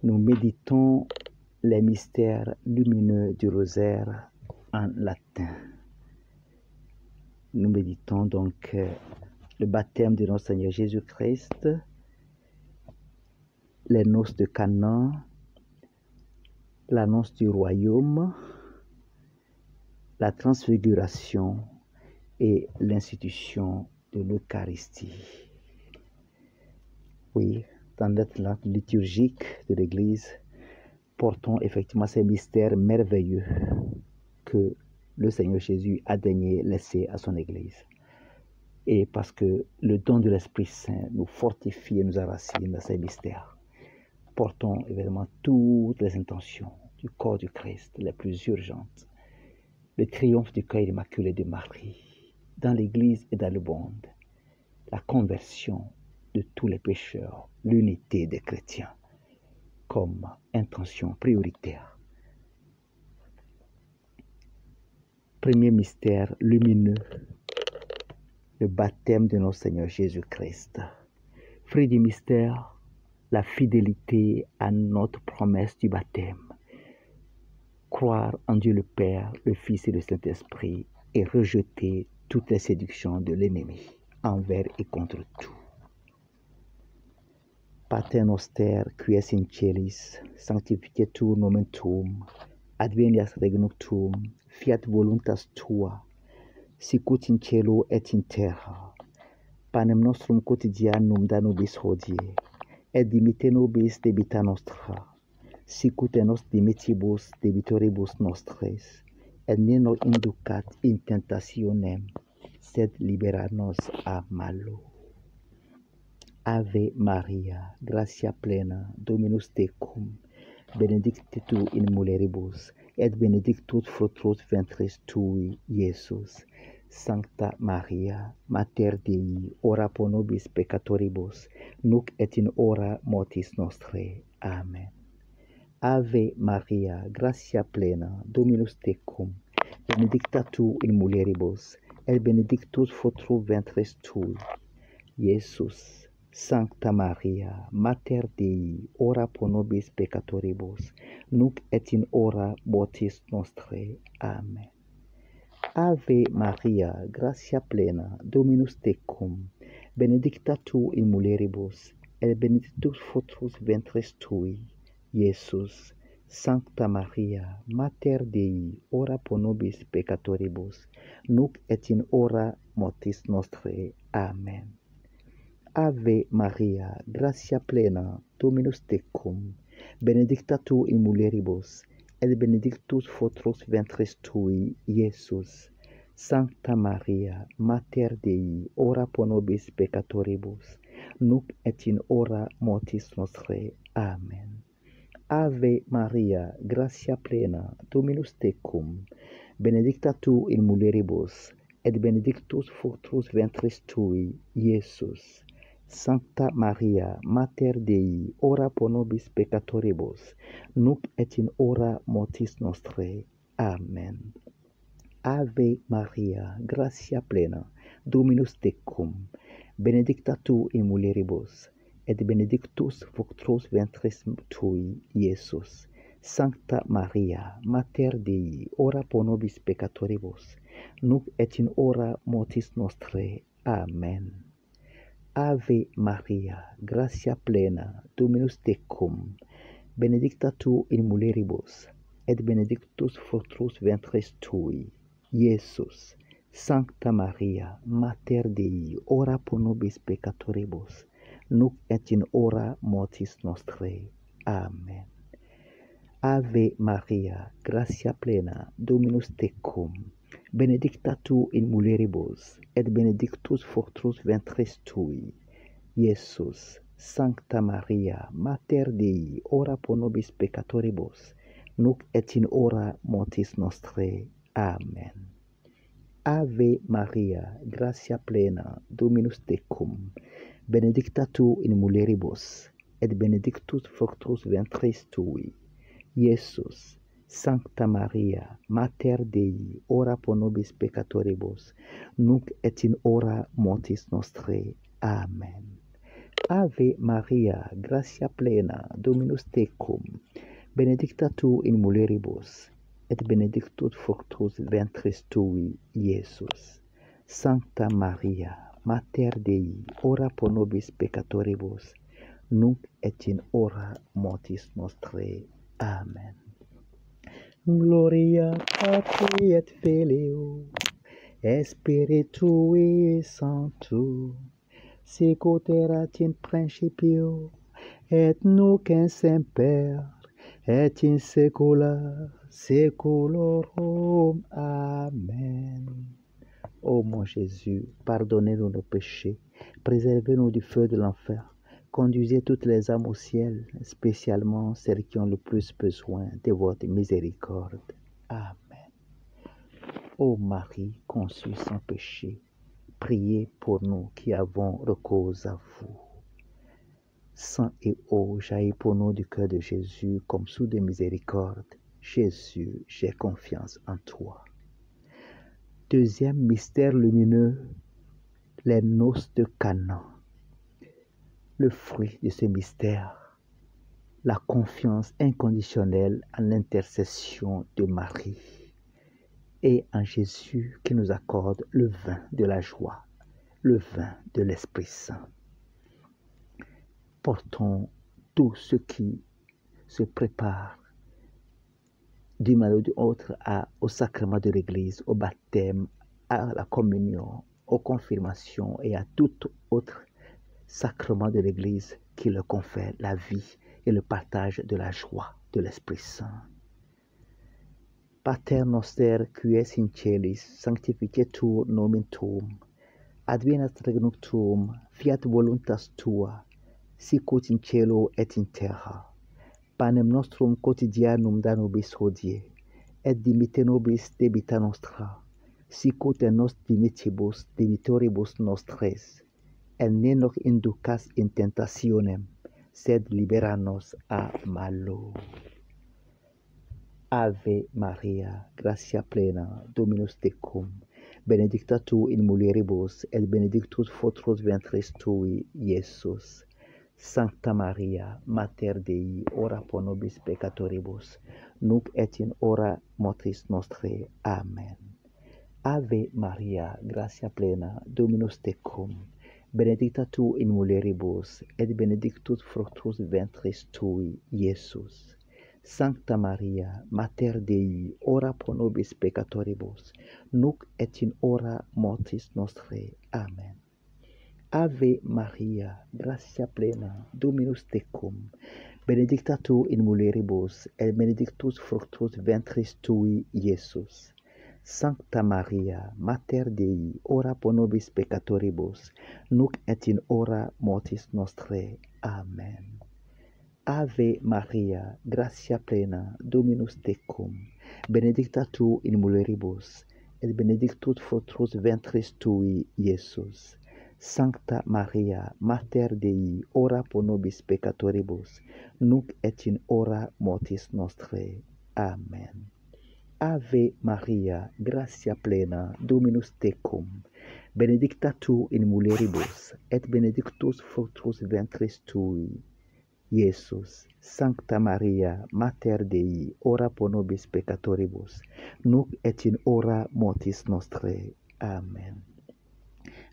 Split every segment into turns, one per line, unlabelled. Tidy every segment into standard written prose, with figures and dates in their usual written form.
Nous méditons les mystères lumineux du rosaire en latin. Nous méditons donc le baptême de notre Seigneur Jésus-Christ, les noces de Cana, l'annonce du royaume, la transfiguration et l'institution de l'Eucharistie. Oui, dans notre langue liturgique de l'Église, portons effectivement ces mystères merveilleux que le Seigneur Jésus a daigné laisser à son Église. Et parce que le don de l'Esprit Saint nous fortifie et nous enracine dans ces mystères, portons évidemment toutes les intentions du corps du Christ les plus urgentes, le triomphe du cœur immaculé de Marie, dans l'Église et dans le monde, la conversion de tous les pécheurs, l'unité des chrétiens, comme intention prioritaire. Premier mystère lumineux, le baptême de notre Seigneur Jésus-Christ. Fruit du mystère, la fidélité à notre promesse du baptême. Croire en Dieu le Père, le Fils et le Saint-Esprit et rejeter toutes les séductions de l'ennemi, envers et contre tout. Pater noster, qui es in celis, sanctificetur nomen tuum, adveniat regnum tuum, fiat voluntas tua, sicut in cielo et in terra. Panem nostrum quotidianum da nobis hodie, et dimitte nobis debita nostra, sicut et nos dimitibus debitoribus nostres, et ne nos inducat in tentationem, sed libera nos a malo. Ave Maria, gratia plena, Dominus tecum, benedicta tu in mulieribus, et benedictus fructus ventris tui, Iesus. Sancta Maria, Mater Dei, ora pro nobis peccatoribus, nunc et in hora mortis nostrae. Amen. Ave Maria, gratia plena, Dominus tecum, benedicta tu in mulieribus, et benedictus fructus ventris tui, Iesus. Sancta Maria, Mater Dei, ora pro nobis peccatoribus, nunc et in hora mortis nostrae. Amen. Ave Maria, gratia plena, Dominus tecum, benedicta tu in mulieribus, et benedictus fructus ventris tui, Iesus. Sancta Maria, Mater Dei, ora pro nobis peccatoribus, nunc et in hora mortis nostrae. Amen. Ave Maria, gratia plena, Dominus tecum, benedicta tu in mulieribus, et benedictus fructus ventris tui, Iesus. Sancta Maria, Mater Dei, ora pro nobis peccatoribus, nunc et in hora mortis nostrae. Amen. Ave Maria, gratia plena, Dominus tecum, benedicta tu in mulieribus, et benedictus fructus ventris tui, Iesus. Sancta Maria, Mater Dei, ora pro nobis peccatoribus, nunc et in hora mortis nostrae. Amen. Ave Maria, gratia plena, Dominus tecum, benedicta tu in mulieribus, et benedictus fructus ventris tui, Iesus. Sancta Maria, Mater Dei, ora pro nobis peccatoribus, nunc et in hora mortis nostrae. Amen. Ave Maria, gratia plena, Dominus tecum, benedicta tu in mulieribus, et benedictus fructus ventris tui, Iesus. Sancta Maria, Mater Dei, ora pro nobis peccatoribus, nunc et in hora mortis nostrae. Amen. Ave Maria, gratia plena, Dominus tecum, benedicta tu in mulieribus, et benedictus fructus ventris tui, Iesus. Sancta Maria, Mater Dei, ora pro nobis peccatoribus, nunc et in hora mortis nostrae. Amen. Ave Maria, gratia plena, Dominus tecum, benedicta tu in mulieribus, et benedictus fructus ventris tui, Iesus. Sancta Maria, Mater Dei, ora pro nobis peccatoribus, nunc et in hora mortis nostrae. Amen. Ave Maria, gratia plena, Dominus tecum, benedicta tu in mulieribus, et benedictus fructus ventris tui, Iesus. Sancta Maria, Mater Dei, ora pro nobis peccatoribus, nunc et in hora mortis nostrae. Amen. Gloria Patri et Filio, et Spiritui Sancto, sicut erat in principio, et nunc in semper, et in saecula saeculorum. Amen. Ô mon Jésus, pardonnez-nous nos péchés, préservez-nous du feu de l'enfer, conduisez toutes les âmes au ciel, spécialement celles qui ont le plus besoin de votre miséricorde. Amen. Ô Marie conçue sans péché, priez pour nous qui avons recours à vous. Sang et eau jaillit pour nous du cœur de Jésus comme source de miséricorde. Jésus, j'ai confiance en toi. Deuxième mystère lumineux, les noces de Cana. Le fruit de ce mystère, la confiance inconditionnelle en l'intercession de Marie et en Jésus qui nous accorde le vin de la joie, le vin de l'Esprit Saint. Portons tout ce qui se prépare d'une manière ou d'une autre au sacrement de l'Église, au baptême, à la communion, aux confirmations et à tout autre sacrement de l'Église qui leur confère la vie et le partage de la joie de l'Esprit Saint. Pater noster qui es in celis, sanctificetur nomen tuum, advenat regnum tuum, fiat voluntas tua, sicut in cielo et in terra. Panem nostrum quotidianum da nobis hodie, et dimitte nobis debita nostra, sicut et nos dimitibus debitoribus nostres, et ne nos inducas in tentationem, sed libera nos a malo. Ave Maria, gratia plena, Dominus tecum, benedicta tu in mulieribus, et benedictus fructus ventris tui, Iesus. Sancta Maria, Mater Dei, ora pro nobis peccatoribus, nunc et in hora mortis nostrae. Amen. Ave Maria, gratia plena, Dominus tecum, benedicta tu in mulieribus, et benedictus fructus ventris tui, Iesus. Sancta Maria, Mater Dei, ora pro nobis peccatoribus, nunc et in hora mortis nostrae. Amen. Ave Maria, gratia plena, Dominus tecum, benedicta tu in mulieribus, et benedictus fructus ventris tui, Iesus. Sancta Maria, Mater Dei, ora pro nobis peccatoribus, nunc et in hora mortis nostrae. Amen. Ave Maria, gratia plena, Dominus tecum, benedicta tu in mulieribus, et benedictus fructus ventris tui, Iesus. Sancta Maria, Mater Dei, ora pro nobis peccatoribus, nunc et in hora mortis nostrae. Amen. Ave Maria, gratia plena, Dominus tecum, benedicta tu in mulieribus, et benedictus fructus ventris tui, Iesus. Sancta Maria, Mater Dei, ora pro nobis peccatoribus, nunc et in hora mortis nostrae. Amen.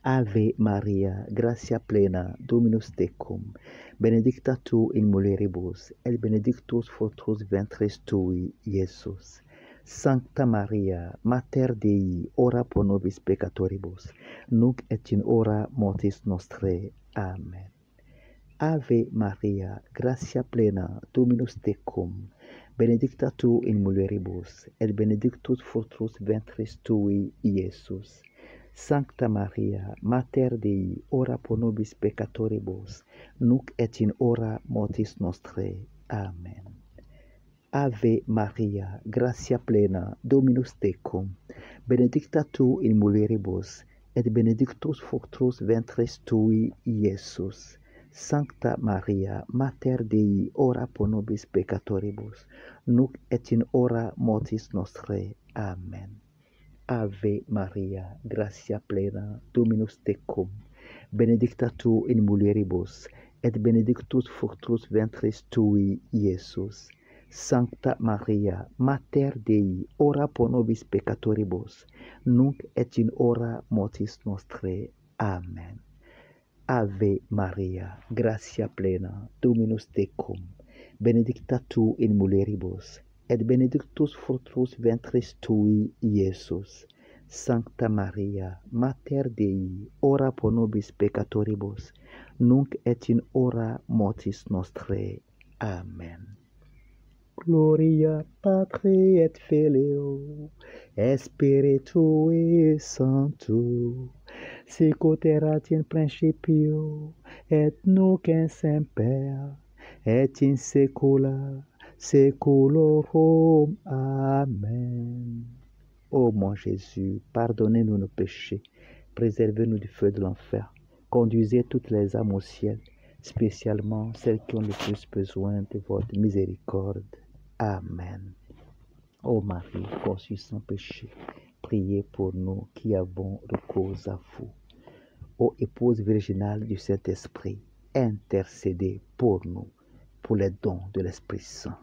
Ave Maria, gratia plena, Dominus tecum, benedicta tu in mulieribus, et benedictus fructus ventris tui, Iesus. Sancta Maria, Mater Dei, ora pro nobis peccatoribus, nunc et in hora mortis nostrae. Amen. Ave Maria, gratia plena, Dominus tecum, benedicta tu in mulieribus, et benedictus fructus ventris tui, Iesus. Sancta Maria, Mater Dei, ora pro nobis peccatoribus, nunc et in hora mortis nostrae. Amen. Ave Maria, gratia plena, Dominus tecum, benedicta tu in mulieribus, et benedictus fructus ventris tui, Iesus. Sancta Maria, Mater Dei, ora pro nobis peccatoribus, nunc et in hora mortis nostrae. Amen. Ave Maria, gratia plena, Dominus tecum, benedicta tu in mulieribus, et benedictus fructus ventris tui, Iesus. Sancta Maria, Mater Dei, ora pro nobis peccatoribus, nunc et in hora mortis nostrae. Amen. Ave Maria, gratia plena, Dominus tecum, benedicta tu in mulieribus, et benedictus fructus ventris tui, Iesus. Sancta Maria, Mater Dei, ora pro nobis peccatoribus, nunc et in hora mortis nostrae. Amen. Gloria Patri et Filio, et Spiritui Sancto, sicut erat in principio, et nunc in semper, et in saecula saeculorum. Amen. Ô mon Jésus, pardonnez-nous nos péchés, préservez-nous du feu de l'enfer, conduisez toutes les âmes au ciel, spécialement celles qui ont le plus besoin de votre miséricorde. Amen. Ô Marie, conçue sans péché, priez pour nous qui avons recours à vous. Ô épouse virginale du Saint-Esprit, intercédez pour nous, pour les dons de l'Esprit Saint.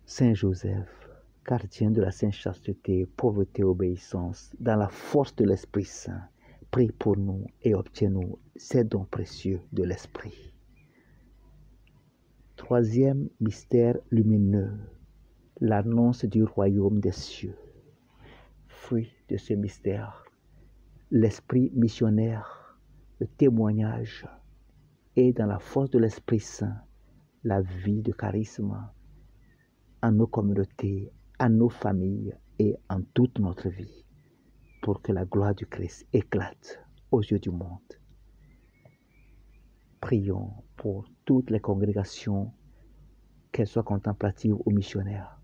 Saint Joseph, gardien de la Sainte Chasteté, pauvreté, obéissance, dans la force de l'Esprit Saint, prie pour nous et obtiens-nous ces dons précieux de l'Esprit. Troisième mystère lumineux, l'annonce du royaume des cieux. Fruit de ce mystère, l'esprit missionnaire, le témoignage et dans la force de l'Esprit Saint, la vie de charisme en nos communautés, en nos familles et en toute notre vie, pour que la gloire du Christ éclate aux yeux du monde. Prions pour toutes les congrégations, qu'elles soient contemplatives ou missionnaires,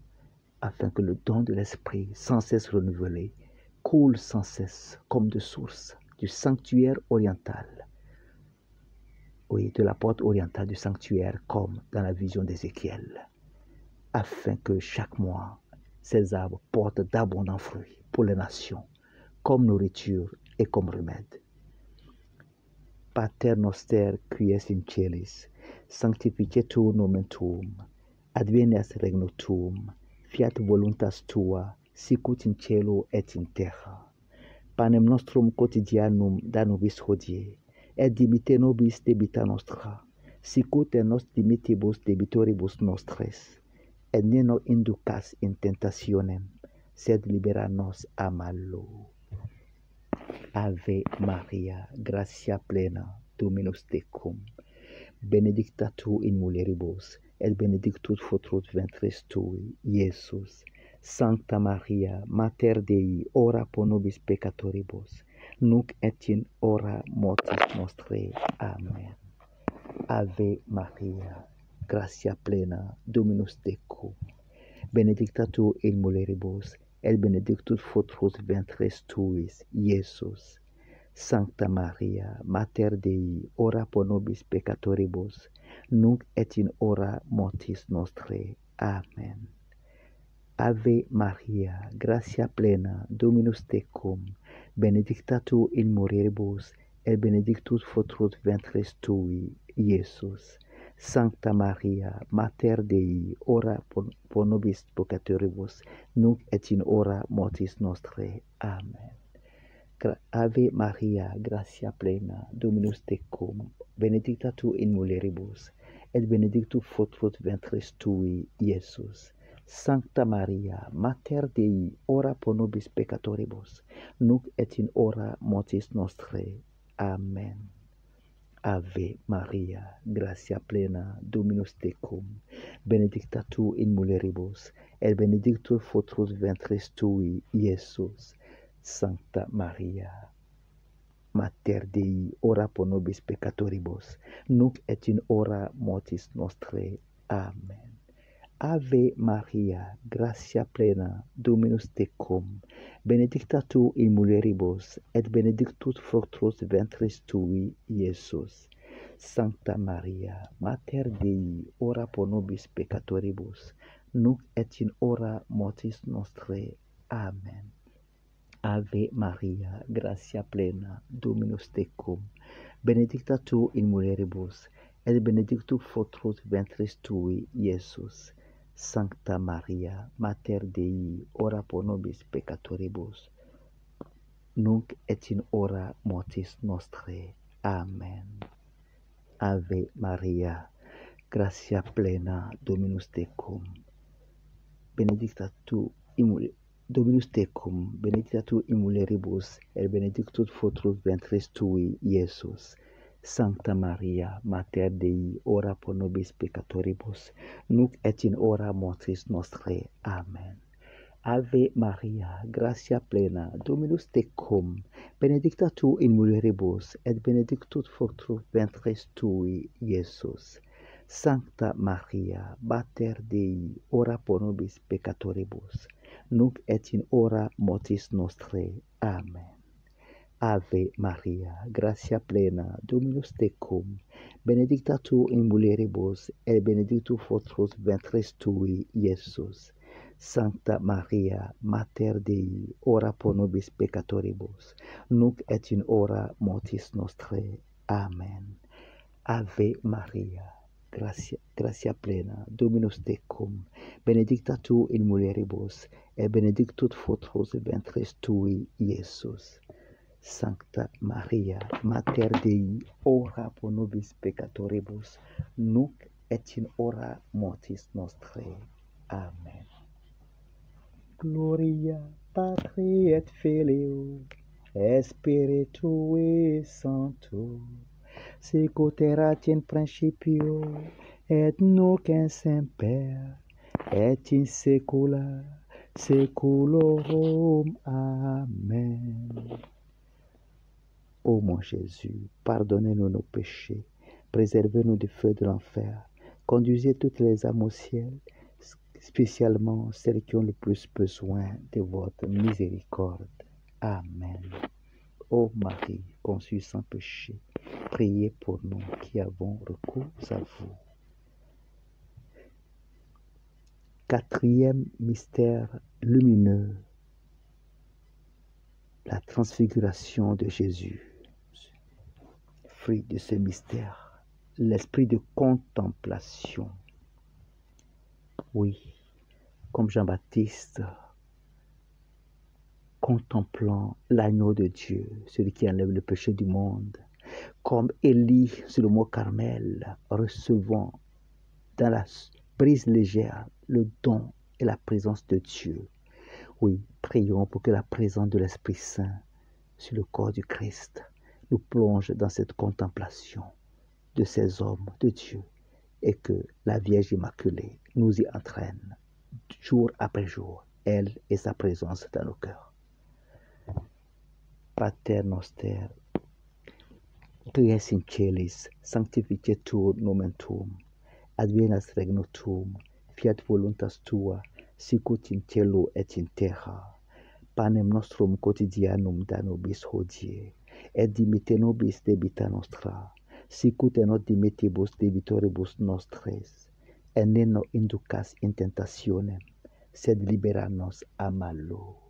afin que le don de l'Esprit, sans cesse renouvelé, coule sans cesse comme de source du sanctuaire oriental. Oui, de la porte orientale du sanctuaire, comme dans la vision d'Ézéchiel, afin que chaque mois, ces arbres portent d'abondants fruits pour les nations, comme nourriture et comme remède. Pater noster qui es in celis, sanctificetur nomen tuum, adveniat regnum tuum, fiat voluntas tua, sicut in cielo et in terra. Panem nostrum quotidianum da nobis hodie, et dimitte nobis debita nostra, sicut et nos dimitibus debitoribus nostres, et ne nos inducas in tentationem, sed libera nos a malo. Ave Maria, gratia plena, Dominus tecum, benedicta tu in mulieribus, et benedictus fructus ventris tui, Iesus. Sancta Maria, Mater Dei, ora pro nobis peccatoribus, nunc et in hora mortis nostrae. Amen. Ave Maria, gratia plena, Dominus tecum, benedicta tu in mulieribus, et benedictus fructus ventris tuis, Iesus. Sancta Maria, Mater Dei, ora pro nobis peccatoribus, nunc et in hora mortis nostrae. Amen. Ave Maria, gratia plena, Dominus tecum, benedicta tu in mulieribus, et benedictus fructus ventris tui, Iesus. Sancta Maria, Mater Dei, ora pro nobis peccatoribus, nunc et in hora mortis nostrae. Amen. Ave Maria, gratia plena, Dominus tecum, benedicta tu in mulieribus, et benedictus fructus ventris tui, Iesus. Sancta Maria, Mater Dei, ora pro nobis peccatoribus, nunc et in hora mortis nostrae. Amen. Ave Maria, gratia plena, Dominus tecum, benedicta tu in mulieribus, et benedictus fructus ventris tui, Iesus. Sancta Maria, Mater Dei, ora pro nobis peccatoribus, nunc et in hora mortis nostrae. Amen. Ave Maria, gratia plena, Dominus tecum, benedicta tu in mulieribus, et benedictus fructus ventris tui, Iesus. Sancta Maria, Mater Dei, ora pro nobis peccatoribus, nunc et in hora mortis nostrae. Amen. Ave Maria, gratia plena, Dominus tecum, benedicta tu in mulieribus, et benedictus fructus ventris tui, Iesus. Sancta Maria, Mater Dei, ora pro nobis peccatoribus, nunc et in hora mortis nostrae. Amen. Ave Maria, gratia plena, Dominus tecum, benedicta tu in Dominus tecum, benedicta tu in mulieribus, et benedictus fructus ventris tui, Iesus. Sancta Maria, Mater Dei, ora pro nobis peccatoribus, nunc et in hora mortis nostrae. Amen. Ave Maria, gratia plena, Dominus tecum, benedicta tu in mulieribus, et benedictus fructus ventris tui, Iesus. Sancta Maria, Mater Dei, ora pro nobis peccatoribus, nunc et in hora mortis nostrae. Amen. Ave Maria, gratia plena, Dominus tecum, benedicta tu in mulieribus, et benedictus fructus ventris tui, Iesus. Sancta Maria, Mater Dei, ora pro nobis peccatoribus, nunc et in hora mortis nostrae. Amen. Ave Maria, gratia plena, Dominus tecum, benedicta tu in mulieribus, et benedictus fructus ventris tui, Iesus. Sancta Maria, Mater Dei, ora pro nobis peccatoribus, nunc et in hora mortis nostrae. Amen. Gloria Patri et Filio, et Spiritui Sancto, sicut erat in principio, et nunc in semper, et in saecula saeculorum. Amen. Ô mon Jésus, pardonnez-nous nos péchés, préservez-nous du feu de l'enfer, conduisez toutes les âmes au ciel, spécialement celles qui ont le plus besoin de votre miséricorde. Amen. Ô Marie, conçue sans péché, priez pour nous qui avons recours à vous. Quatrième mystère lumineux, la transfiguration de Jésus. Fruit de ce mystère, l'esprit de contemplation. Oui, comme Jean-Baptiste, contemplant l'agneau de Dieu, celui qui enlève le péché du monde, comme Élie sur le mont Carmel, recevant dans la brise légère le don et la présence de Dieu. Oui, prions pour que la présence de l'Esprit Saint sur le corps du Christ nous plonge dans cette contemplation de ces hommes de Dieu et que la Vierge Immaculée nous y entraîne jour après jour, elle et sa présence dans nos cœurs. Pater noster, qui es in celis, sanctificetur nomen tuum, advenas regnum tuum, fiat voluntas tua, sicut in cielo et in terra. Panem nostrum quotidianum da nobis hodie, et dimitte nobis debita nostra, sicut et nos dimitibus debitoribus nostres, et ne nos inducas in tentationem, sed libera nos a malo.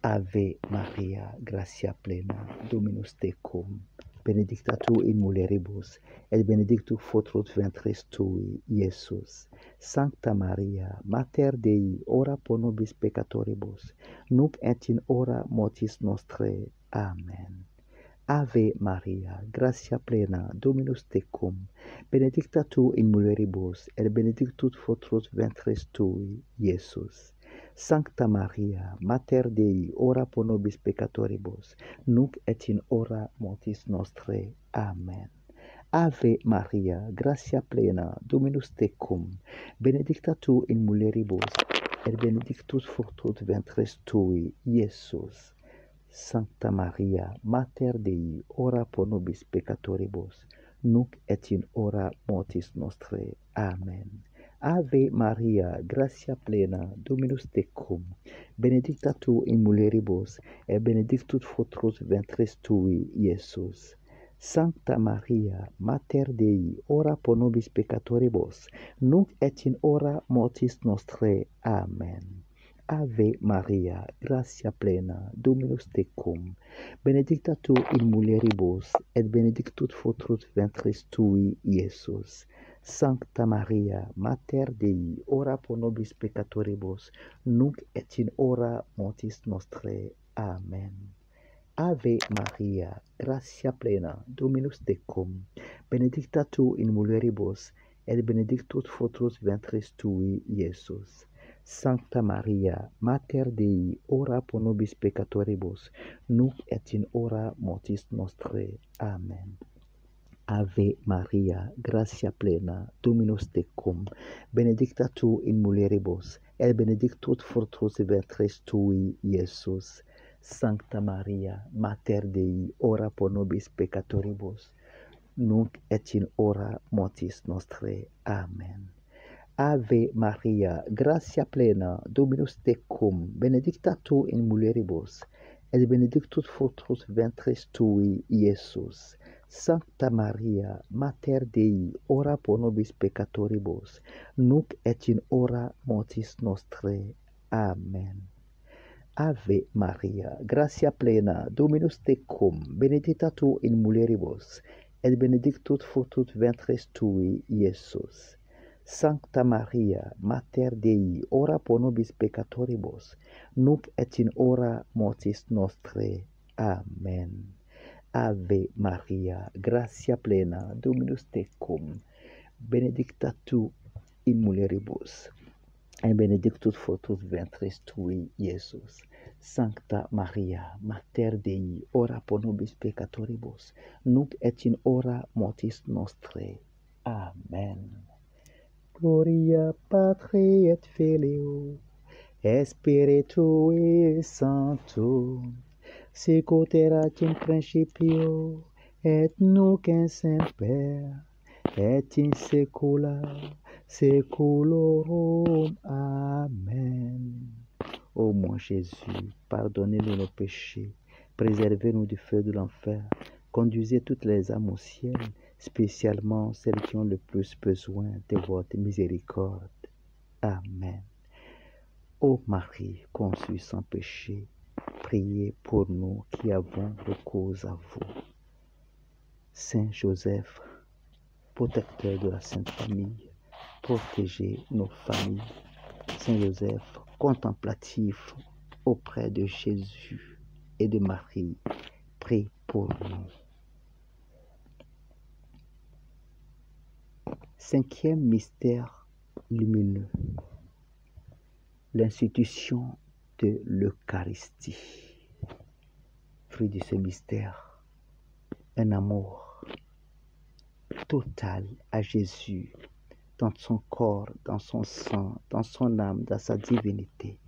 Ave Maria, gratia plena, Dominus tecum, benedicta tu in mulieribus, et benedictus fructus ventris tui, Iesus. Sancta Maria, Mater Dei, ora pro nobis peccatoribus, nunc et in hora mortis nostrae. Amen. Ave Maria, gratia plena, Dominus tecum, benedicta tu in mulieribus, et benedictus fructus ventris tui, Iesus. Sancta Maria, Mater Dei, ora pro nobis peccatoribus, nunc et in hora mortis nostrae. Amen. Ave Maria, gratia plena, Dominus tecum, benedicta tu in mulieribus, et benedictus fructus ventris tui, Iesus. Sancta Maria, Mater Dei, ora pro nobis peccatoribus, nunc et in hora mortis nostrae. Amen. Ave Maria, gratia plena, Dominus tecum, benedicta tu in mulieribus, et benedictus fructus ventris tui, Iesus. Sancta Maria, Mater Dei, ora pro nobis peccatoribus, nunc et in hora mortis nostrae. Amen. Ave Maria, gratia plena, Dominus tecum, benedicta tu in mulieribus, et benedictus fructus ventris tui, Iesus. Sancta Maria, Mater Dei, ora pro nobis peccatoribus, nunc et in hora mortis nostrae. Amen. Ave Maria, gratia plena, Dominus tecum, benedicta tu in mulieribus, et benedictus fructus ventris tui, Iesus. Sancta Maria, Mater Dei, ora pro nobis peccatoribus, nunc et in hora mortis nostrae. Amen. Ave Maria, gratia plena, Dominus tecum, benedicta tu in mulieribus, et benedictus fructus ventris tui, Iesus. Sancta Maria, Mater Dei, ora pro nobis peccatoribus, nunc et in hora mortis nostrae. Amen. Ave Maria, gratia plena, Dominus tecum, benedicta tu in mulieribus, et benedictus fructus ventris tui, Iesus. Sancta Maria, Mater Dei, ora pro nobis peccatoribus, nunc et in hora mortis nostrae. Amen. Ave Maria, gratia plena, Dominus tecum, benedicta tu in mulieribus, et benedictus fructus ventris tui, Iesus. Sancta Maria, Mater Dei, ora pro nobis peccatoribus, nunc et in hora mortis nostrae. Amen. Ave Maria, gratia plena, Dominus tecum, benedicta tu in mulieribus, et benedictus fructus ventris tui, Iesus. Sancta Maria, Mater Dei, ora pro nobis peccatoribus, nunc et in hora mortis nostrae. Amen. Gloria Patri et Filio, et Spiritui Sancto, sicut erat in principio, et nunc in semper, et in saecula saeculorum. Amen. Ô mon Jésus, pardonnez-nous nos péchés, préservez-nous du feu de l'enfer, conduisez toutes les âmes au ciel, spécialement celles qui ont le plus besoin de votre miséricorde. Amen. Ô Marie, conçue sans péché, priez pour nous qui avons recours à vous. Saint Joseph, protecteur de la Sainte Famille, protégez nos familles. Saint Joseph, contemplatif auprès de Jésus et de Marie, prie pour nous. Cinquième mystère lumineux, l'institution de l'Eucharistie. Fruit de ce mystère, un amour total à Jésus, dans son corps, dans son sang, dans son âme, dans sa divinité,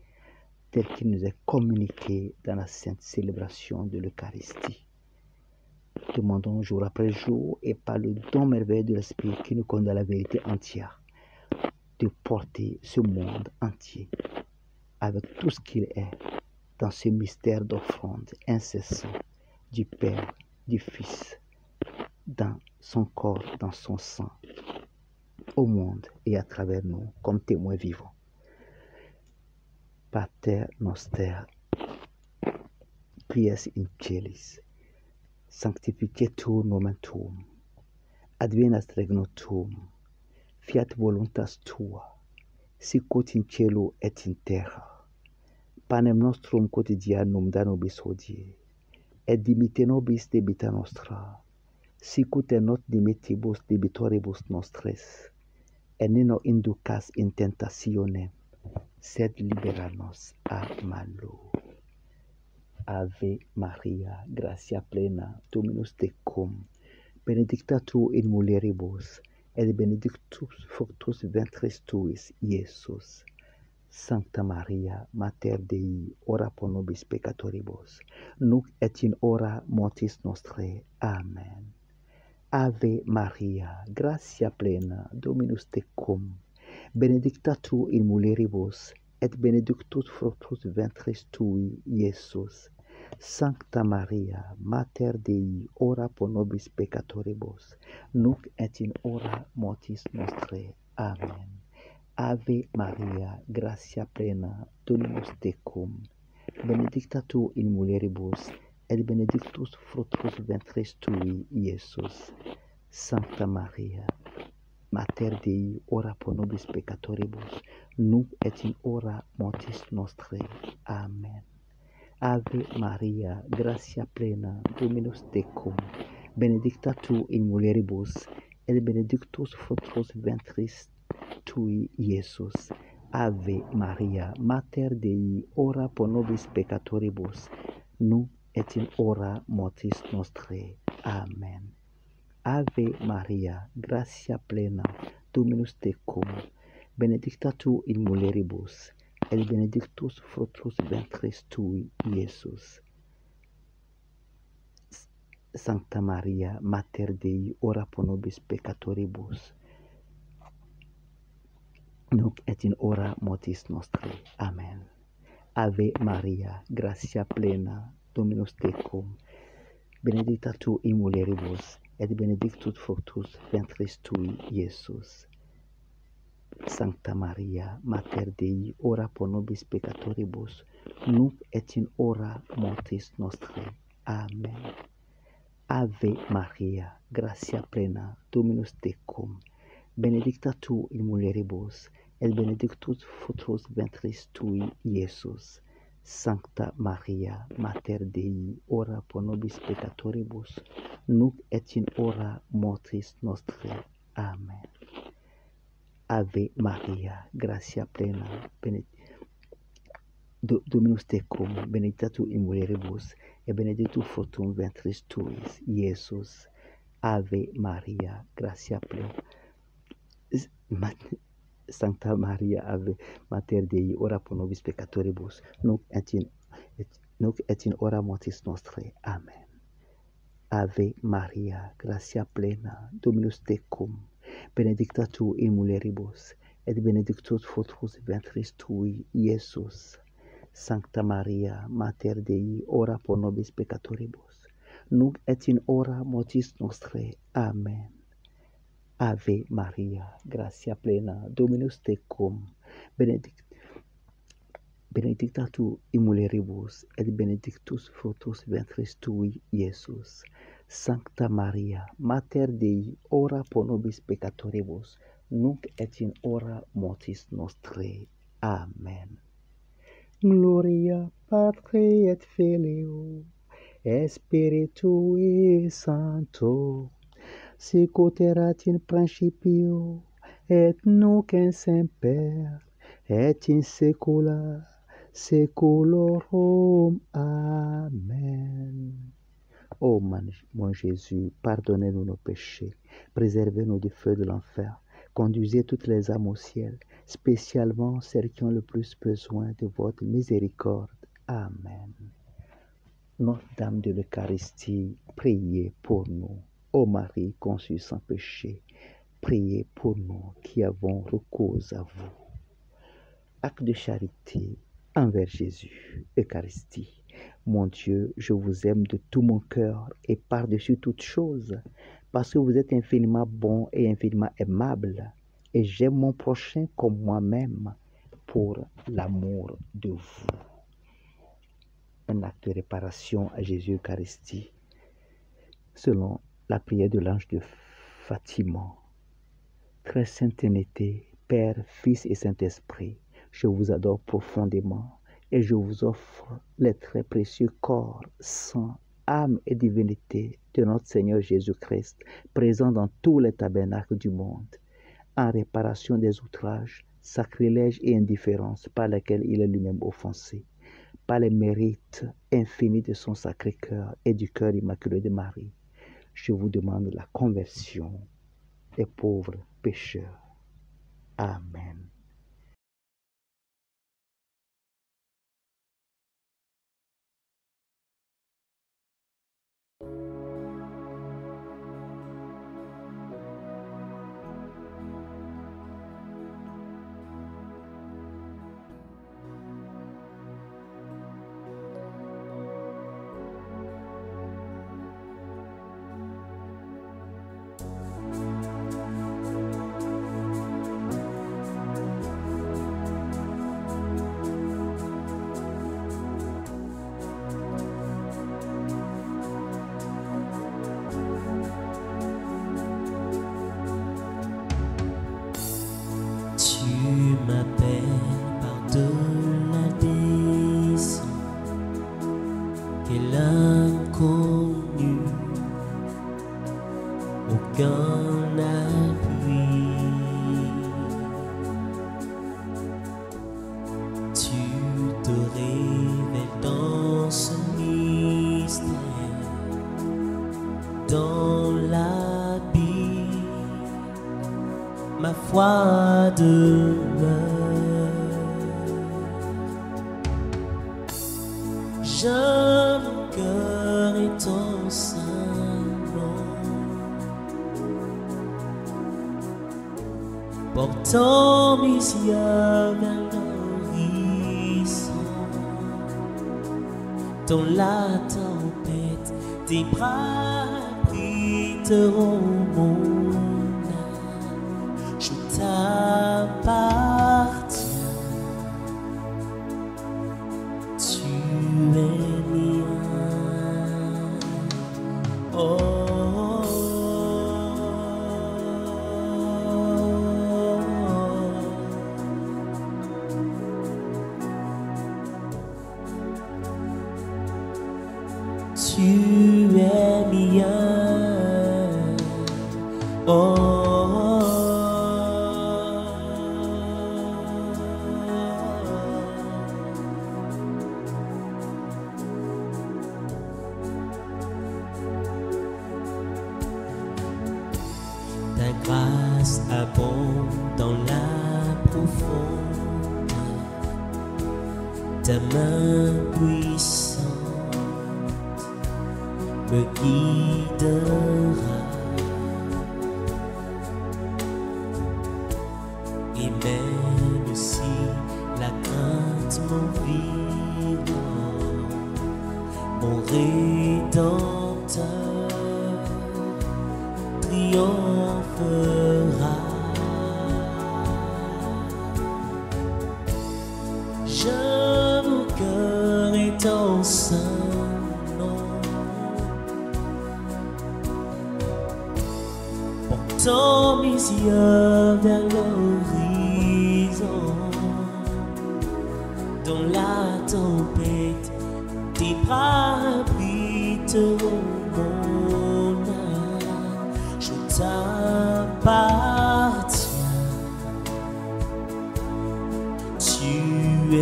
tel qu'il nous est communiqué dans la sainte célébration de l'Eucharistie. Demandons jour après jour et par le don merveilleux de l'Esprit qui nous conduit à la vérité entière, de porter ce monde entier avec tout ce qu'il est dans ce mystère d'offrande incessant du Père, du Fils, dans son corps, dans son sang, au monde et à travers nous comme témoins vivants. Pater noster, quies in celis, sanctificetur nomen tuum, advenat regnum tuum, fiat voluntas tua, sicut in cielo et in terra. Panem nostrum quotidianum da nobis hodie, et dimitte nobis debita nostra, sicut et not dimittibus debitoribus nostres, et ne nos inducas in tentationem, sed libera nos a malo. Ave Maria, gratia plena, Dominus tecum, benedicta tu in mulieribus, et benedictus fructus ventris tuis, Iesus. Sancta Maria, Mater Dei, ora pro nobis peccatoribus, nunc et in hora mortis nostrae. Amen. Ave Maria, gratia plena, Dominus tecum, benedicta tu in mulieribus, et benedictus fructus ventris tui, Iesus. Sancta Maria, Mater Dei, ora pro nobis peccatoribus, nunc et in hora mortis nostrae. Amen. Ave Maria, gratia plena, Dominus tecum, benedicta tu in mulieribus, et benedictus fructus ventris tui, Iesus. Sancta Maria, Mater Dei, ora pro nobis peccatoribus, nunc et in hora mortis nostrae. Amen. Ave Maria, gratia plena, Dominus tecum, benedicta tu in mulieribus, et benedictus fructus ventris tui, Iesus. Ave Maria, Mater Dei, ora pro nobis peccatoribus, nunc et in hora mortis nostrae. Amen. Ave Maria, gratia plena, Dominus tecum, benedicta tu in mulieribus, et benedictus fructus ventris tui, Iesus. Sancta Maria, Mater Dei, ora pro nobis peccatoribus, nunc et in hora mortis nostrae. Amen. Ave Maria, gratia plena, Dominus tecum, benedicta tu in mulieribus, et benedictus fructus ventris tui, Iesus. Sancta Maria, Mater Dei, ora pro nobis peccatoribus, nunc et in hora mortis nostrae. Amen. Ave Maria, gratia plena, Dominus tecum, benedicta tu in mulieribus, et benedictus fructus ventris tui, Iesus. Sancta Maria, Mater Dei, ora pro nobis peccatoribus, nunc et in hora mortis nostrae. Amen. Ave Maria, gratia plena, Dominus tecum, benedicta tu in mulieribus, et benedictus fructus ventris tuis, Iesus. Ave Maria, gratia plena, Sancta Maria, Ave Mater Dei, ora pro nobis peccatoribus, nunc et in hora mortis nostrae. Amen. Ave Maria, gratia plena, Dominus tecum, benedicta tu in mulieribus, et benedictus fructus ventris tui, Iesus. Sancta Maria, Mater Dei, ora pro nobis peccatoribus, nunc et in hora mortis nostrae. Amen. Ave Maria, gratia plena, Dominus tecum, benedicta tu in mulieribus, et benedictus fructus ventris tui, Iesus. Sancta Maria, Mater Dei, ora pro nobis peccatoribus, nunc et in hora mortis nostrae. Amen. Gloria Patri et Filio, et Spiritui Sancto, sicut erat in principio, et nunc in semper, et in saecula saeculorum. Amen. Ô mon Jésus, pardonnez-nous nos péchés, préservez-nous du feu de l'enfer, conduisez toutes les âmes au ciel, spécialement celles qui ont le plus besoin de votre miséricorde. Amen. Notre-Dame de l'Eucharistie, priez pour nous. Ô Marie conçue sans péché, priez pour nous qui avons recours à vous. Acte de charité envers Jésus, Eucharistie. Mon Dieu, je vous aime de tout mon cœur et par-dessus toute chose, parce que vous êtes infiniment bon et infiniment aimable, et j'aime mon prochain comme moi-même pour l'amour de vous. Un acte de réparation à Jésus Eucharistie, selon la prière de l'ange de Fatima. Très sainte Trinité, Père, Fils et Saint-Esprit, je vous adore profondément et je vous offre les très précieux corps, sang, âme et divinité de notre Seigneur Jésus-Christ, présent dans tous les tabernacles du monde, en réparation des outrages, sacrilèges et indifférences par lesquels il est lui-même offensé, par les mérites infinis de son Sacré-Cœur et du cœur immaculé de Marie. Je vous demande la conversion des pauvres pécheurs. Amen.
m'appelle par-delà des ans. Quel inconnu, aucun appui. Tu te révèles dans ce mystère, dans l'abîme, ma foi demeure. J'aime mon cœur et ton saint nom, portant mes yeux vers l'horizon. Dans la tempête, tes bras abriteront mon âme. Je t'appartiens. Tu es mien. Ta grâce abonde dans la profondeur, ta main puissante me guidera, et même si la crainte m'environne, mon Rédempteur triomphera. J'aime mon cœur et ton sein, portant mes yeux vers l'horizon. Dans la tempête, tes bras abriteront mon âme. Je t'appartiens, tu es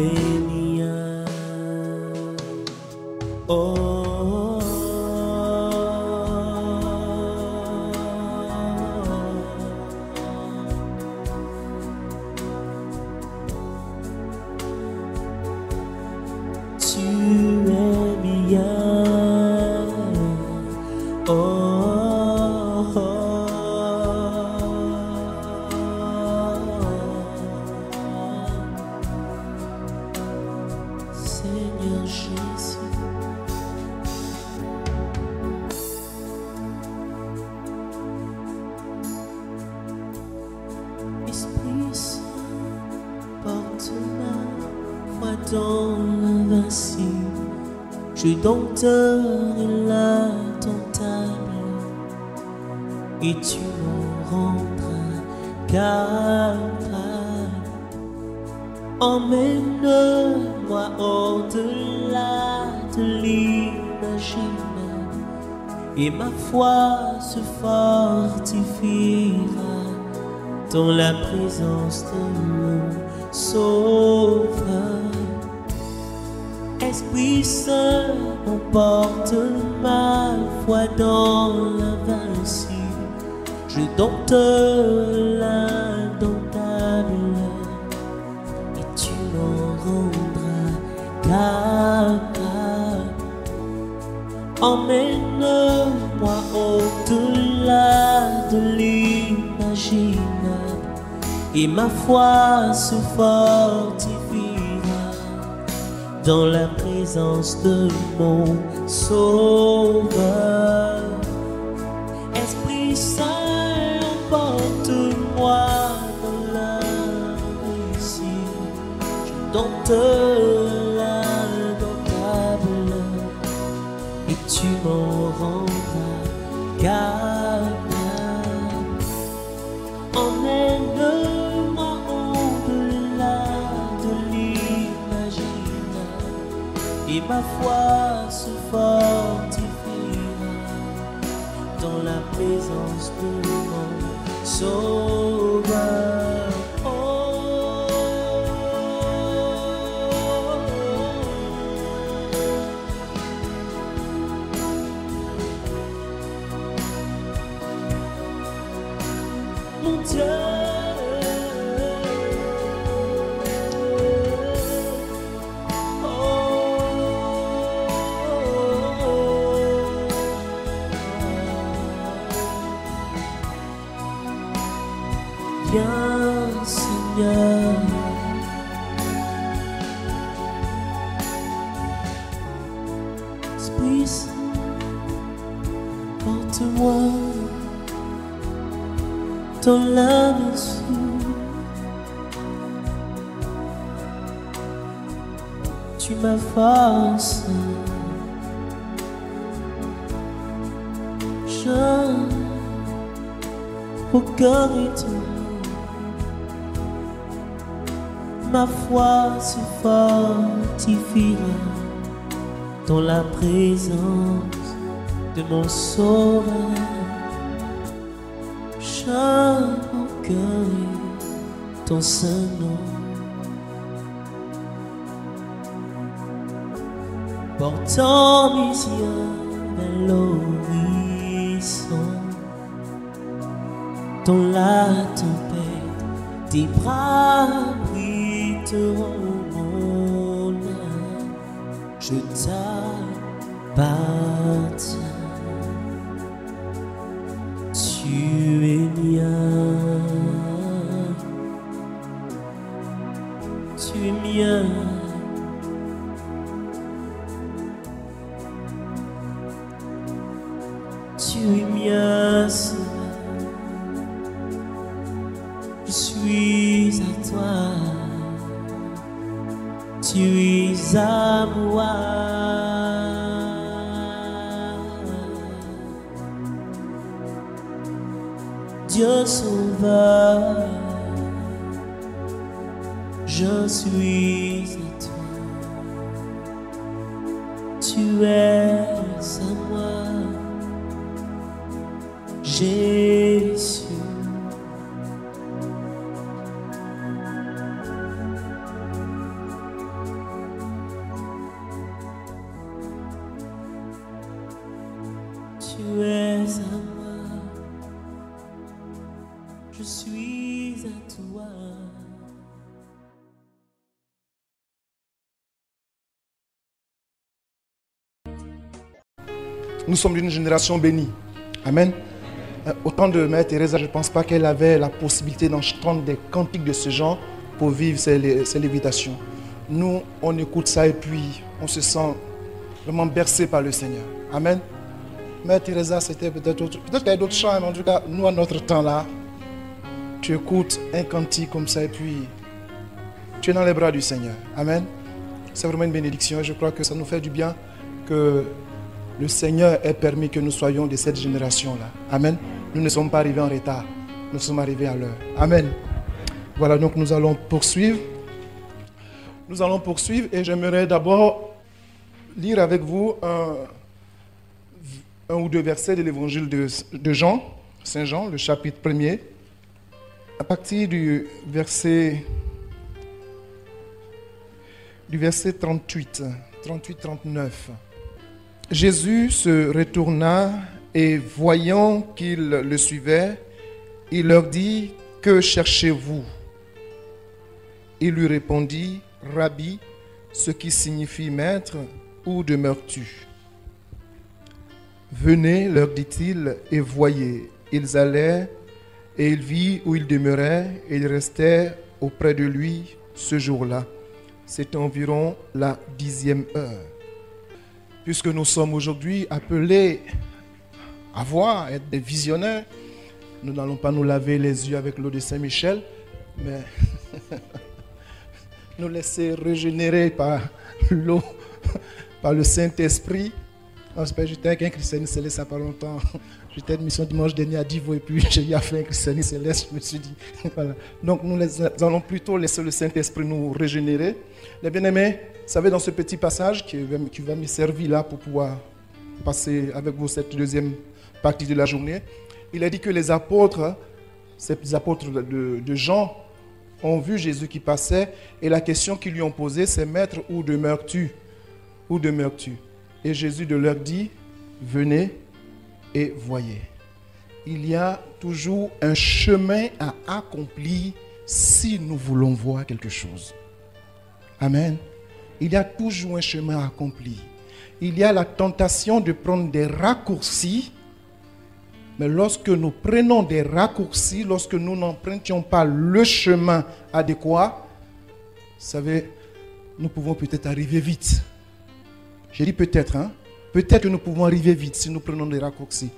mien. Tu es mien. Seigneur Jésus, Esprit Saint, porte ma foi dans l'invincible. Je suis dompteur et l'indomptable, et tu me rendras capable. Emmène-moi au-delà de l'imaginable, et ma foi se fortifiera dans la présence de mon Sauveur. Esprit Saint, emporte ma foi dans l'invincible. Je dompte l'indomptable, et tu m'en rendras capable. Emmène-moi au-delà de l'imaginable, et ma foi se fortifiera dans la présence de mon Sauveur. Esprit Saint, emporte-moi dans l'invisible. Je dompte l'indomptable, et tu m'en rendras capable. Emmène-moi au-delà Ma foi se fortifiera dans la présence de mon Sauveur. Oh, mon Dieu. Viens, Seigneur, Esprit Saint, porte-moi dans la mesure. Tu m'as force, je recueille ton. Ma foi se fortifiera dans la présence de mon Sauveur. Je recueille ton saint nom. Portant mes yeux vers l'horizon, dans la tempête, tes bras mon âme, je t'appartiens. Tu es mien, tu es mien. Tu es mien, Seigneur. Je suis à toi. Tu es à moi. Dieu sauveur, je suis à toi. Tu es à moi, Jésus. Tu es à moi, je suis à toi.
Nous sommes d'une génération bénie. Amen. Autant de Mère Teresa, je ne pense pas qu'elle avait la possibilité d'entendre des cantiques de ce genre pour vivre ses lévitations. Nous, on écoute ça et puis on se sent vraiment bercé par le Seigneur. Amen. Mère Teresa, c'était peut-être autre. Peut-être qu'il y a d'autres chants, mais en tout cas, nous, à notre temps là, tu écoutes un cantique comme ça et puis tu es dans les bras du Seigneur. Amen. C'est vraiment une bénédiction et je crois que ça nous fait du bien que le Seigneur ait permis que nous soyons de cette génération-là. Amen. Nous ne sommes pas arrivés en retard. Nous sommes arrivés à l'heure. Amen. Voilà, donc nous allons poursuivre. Nous allons poursuivre et j'aimerais d'abord lire avec vous un ou deux versets de l'évangile de Jean, Saint Jean, le chapitre 1er, à partir du verset 38, 38-39. Jésus se retourna et voyant qu'ils le suivaient, il leur dit: que cherchez-vous? Il lui répondit: Rabbi, ce qui signifie maître, où demeures-tu? Venez, leur dit-il, et voyez. Ils allaient et il vit où il demeurait et il restait auprès de lui ce jour-là. C'est environ la 10e heure. Puisque nous sommes aujourd'hui appelés à voir, être des visionnaires, nous n'allons pas nous laver les yeux avec l'eau de Saint-Michel, mais nous laisser régénérer par l'eau, par le Saint-Esprit. J'étais avec un christianiste céleste il n'y a pas longtemps. J'étais à une mission dimanche dernier à Divo et puis j'ai eu fait un christianiste céleste. Je me suis dit, voilà. Donc nous allons plutôt laisser le Saint-Esprit nous régénérer. Les bien-aimés, vous savez, dans ce petit passage qui va me servir là pour pouvoir passer avec vous cette deuxième partie de la journée, il a dit que les apôtres, ces apôtres de Jean, ont vu Jésus qui passait et la question qu'ils lui ont posée, c'est « Maître, où demeures-tu? Où demeures-tu » Et Jésus de leur dit, venez et voyez. Il y a toujours un chemin à accomplir si nous voulons voir quelque chose. Amen. Il y a toujours un chemin à accomplir. Il y a la tentation de prendre des raccourcis, mais lorsque nous prenons des raccourcis, lorsque nous n'empruntions pas le chemin adéquat, vous savez, nous pouvons peut-être arriver vite. J'ai dit peut-être, hein? Peut-être que nous pouvons arriver vite si nous prenons des raccourcis.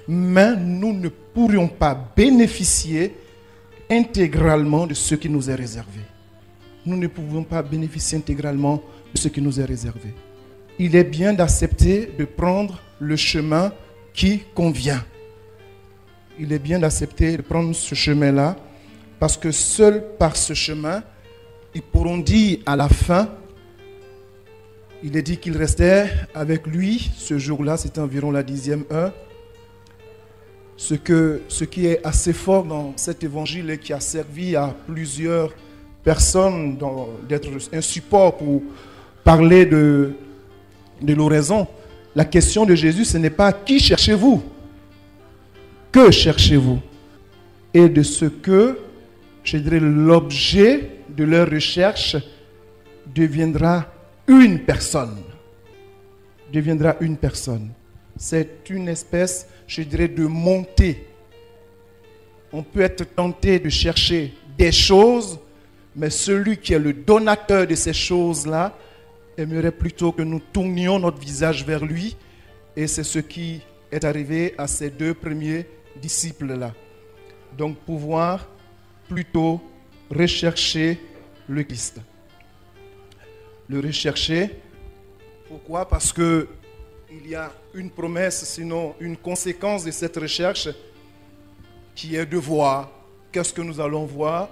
Mais nous ne pourrions pas bénéficier intégralement de ce qui nous est réservé. Nous ne pouvons pas bénéficier intégralement de ce qui nous est réservé. Il est bien d'accepter de prendre le chemin qui convient. Il est bien d'accepter de prendre ce chemin-là parce que seul par ce chemin, ils pourront dire à la fin, il est dit qu'il restait avec lui ce jour-là, c'était environ la 10e heure. Ce qui est assez fort dans cet évangile et qui a servi à plusieurs personnes d'être un support pour parler de l'oraison. La question de Jésus, ce n'est pas qui cherchez-vous? Que cherchez-vous? Et de ce que, je dirais, l'objet de leur recherche deviendra une personne. Deviendra une personne. C'est une espèce, je dirais, de montée. On peut être tenté de chercher des choses, mais celui qui est le donateur de ces choses-là aimerait plutôt que nous tournions notre visage vers lui. Et c'est ce qui est arrivé à ces deux premiers disciples-là. Donc pouvoir plutôt rechercher le Christ. Le rechercher. Pourquoi? Parce que il y a une promesse, sinon une conséquence de cette recherche qui est de voir. Qu'est-ce que nous allons voir?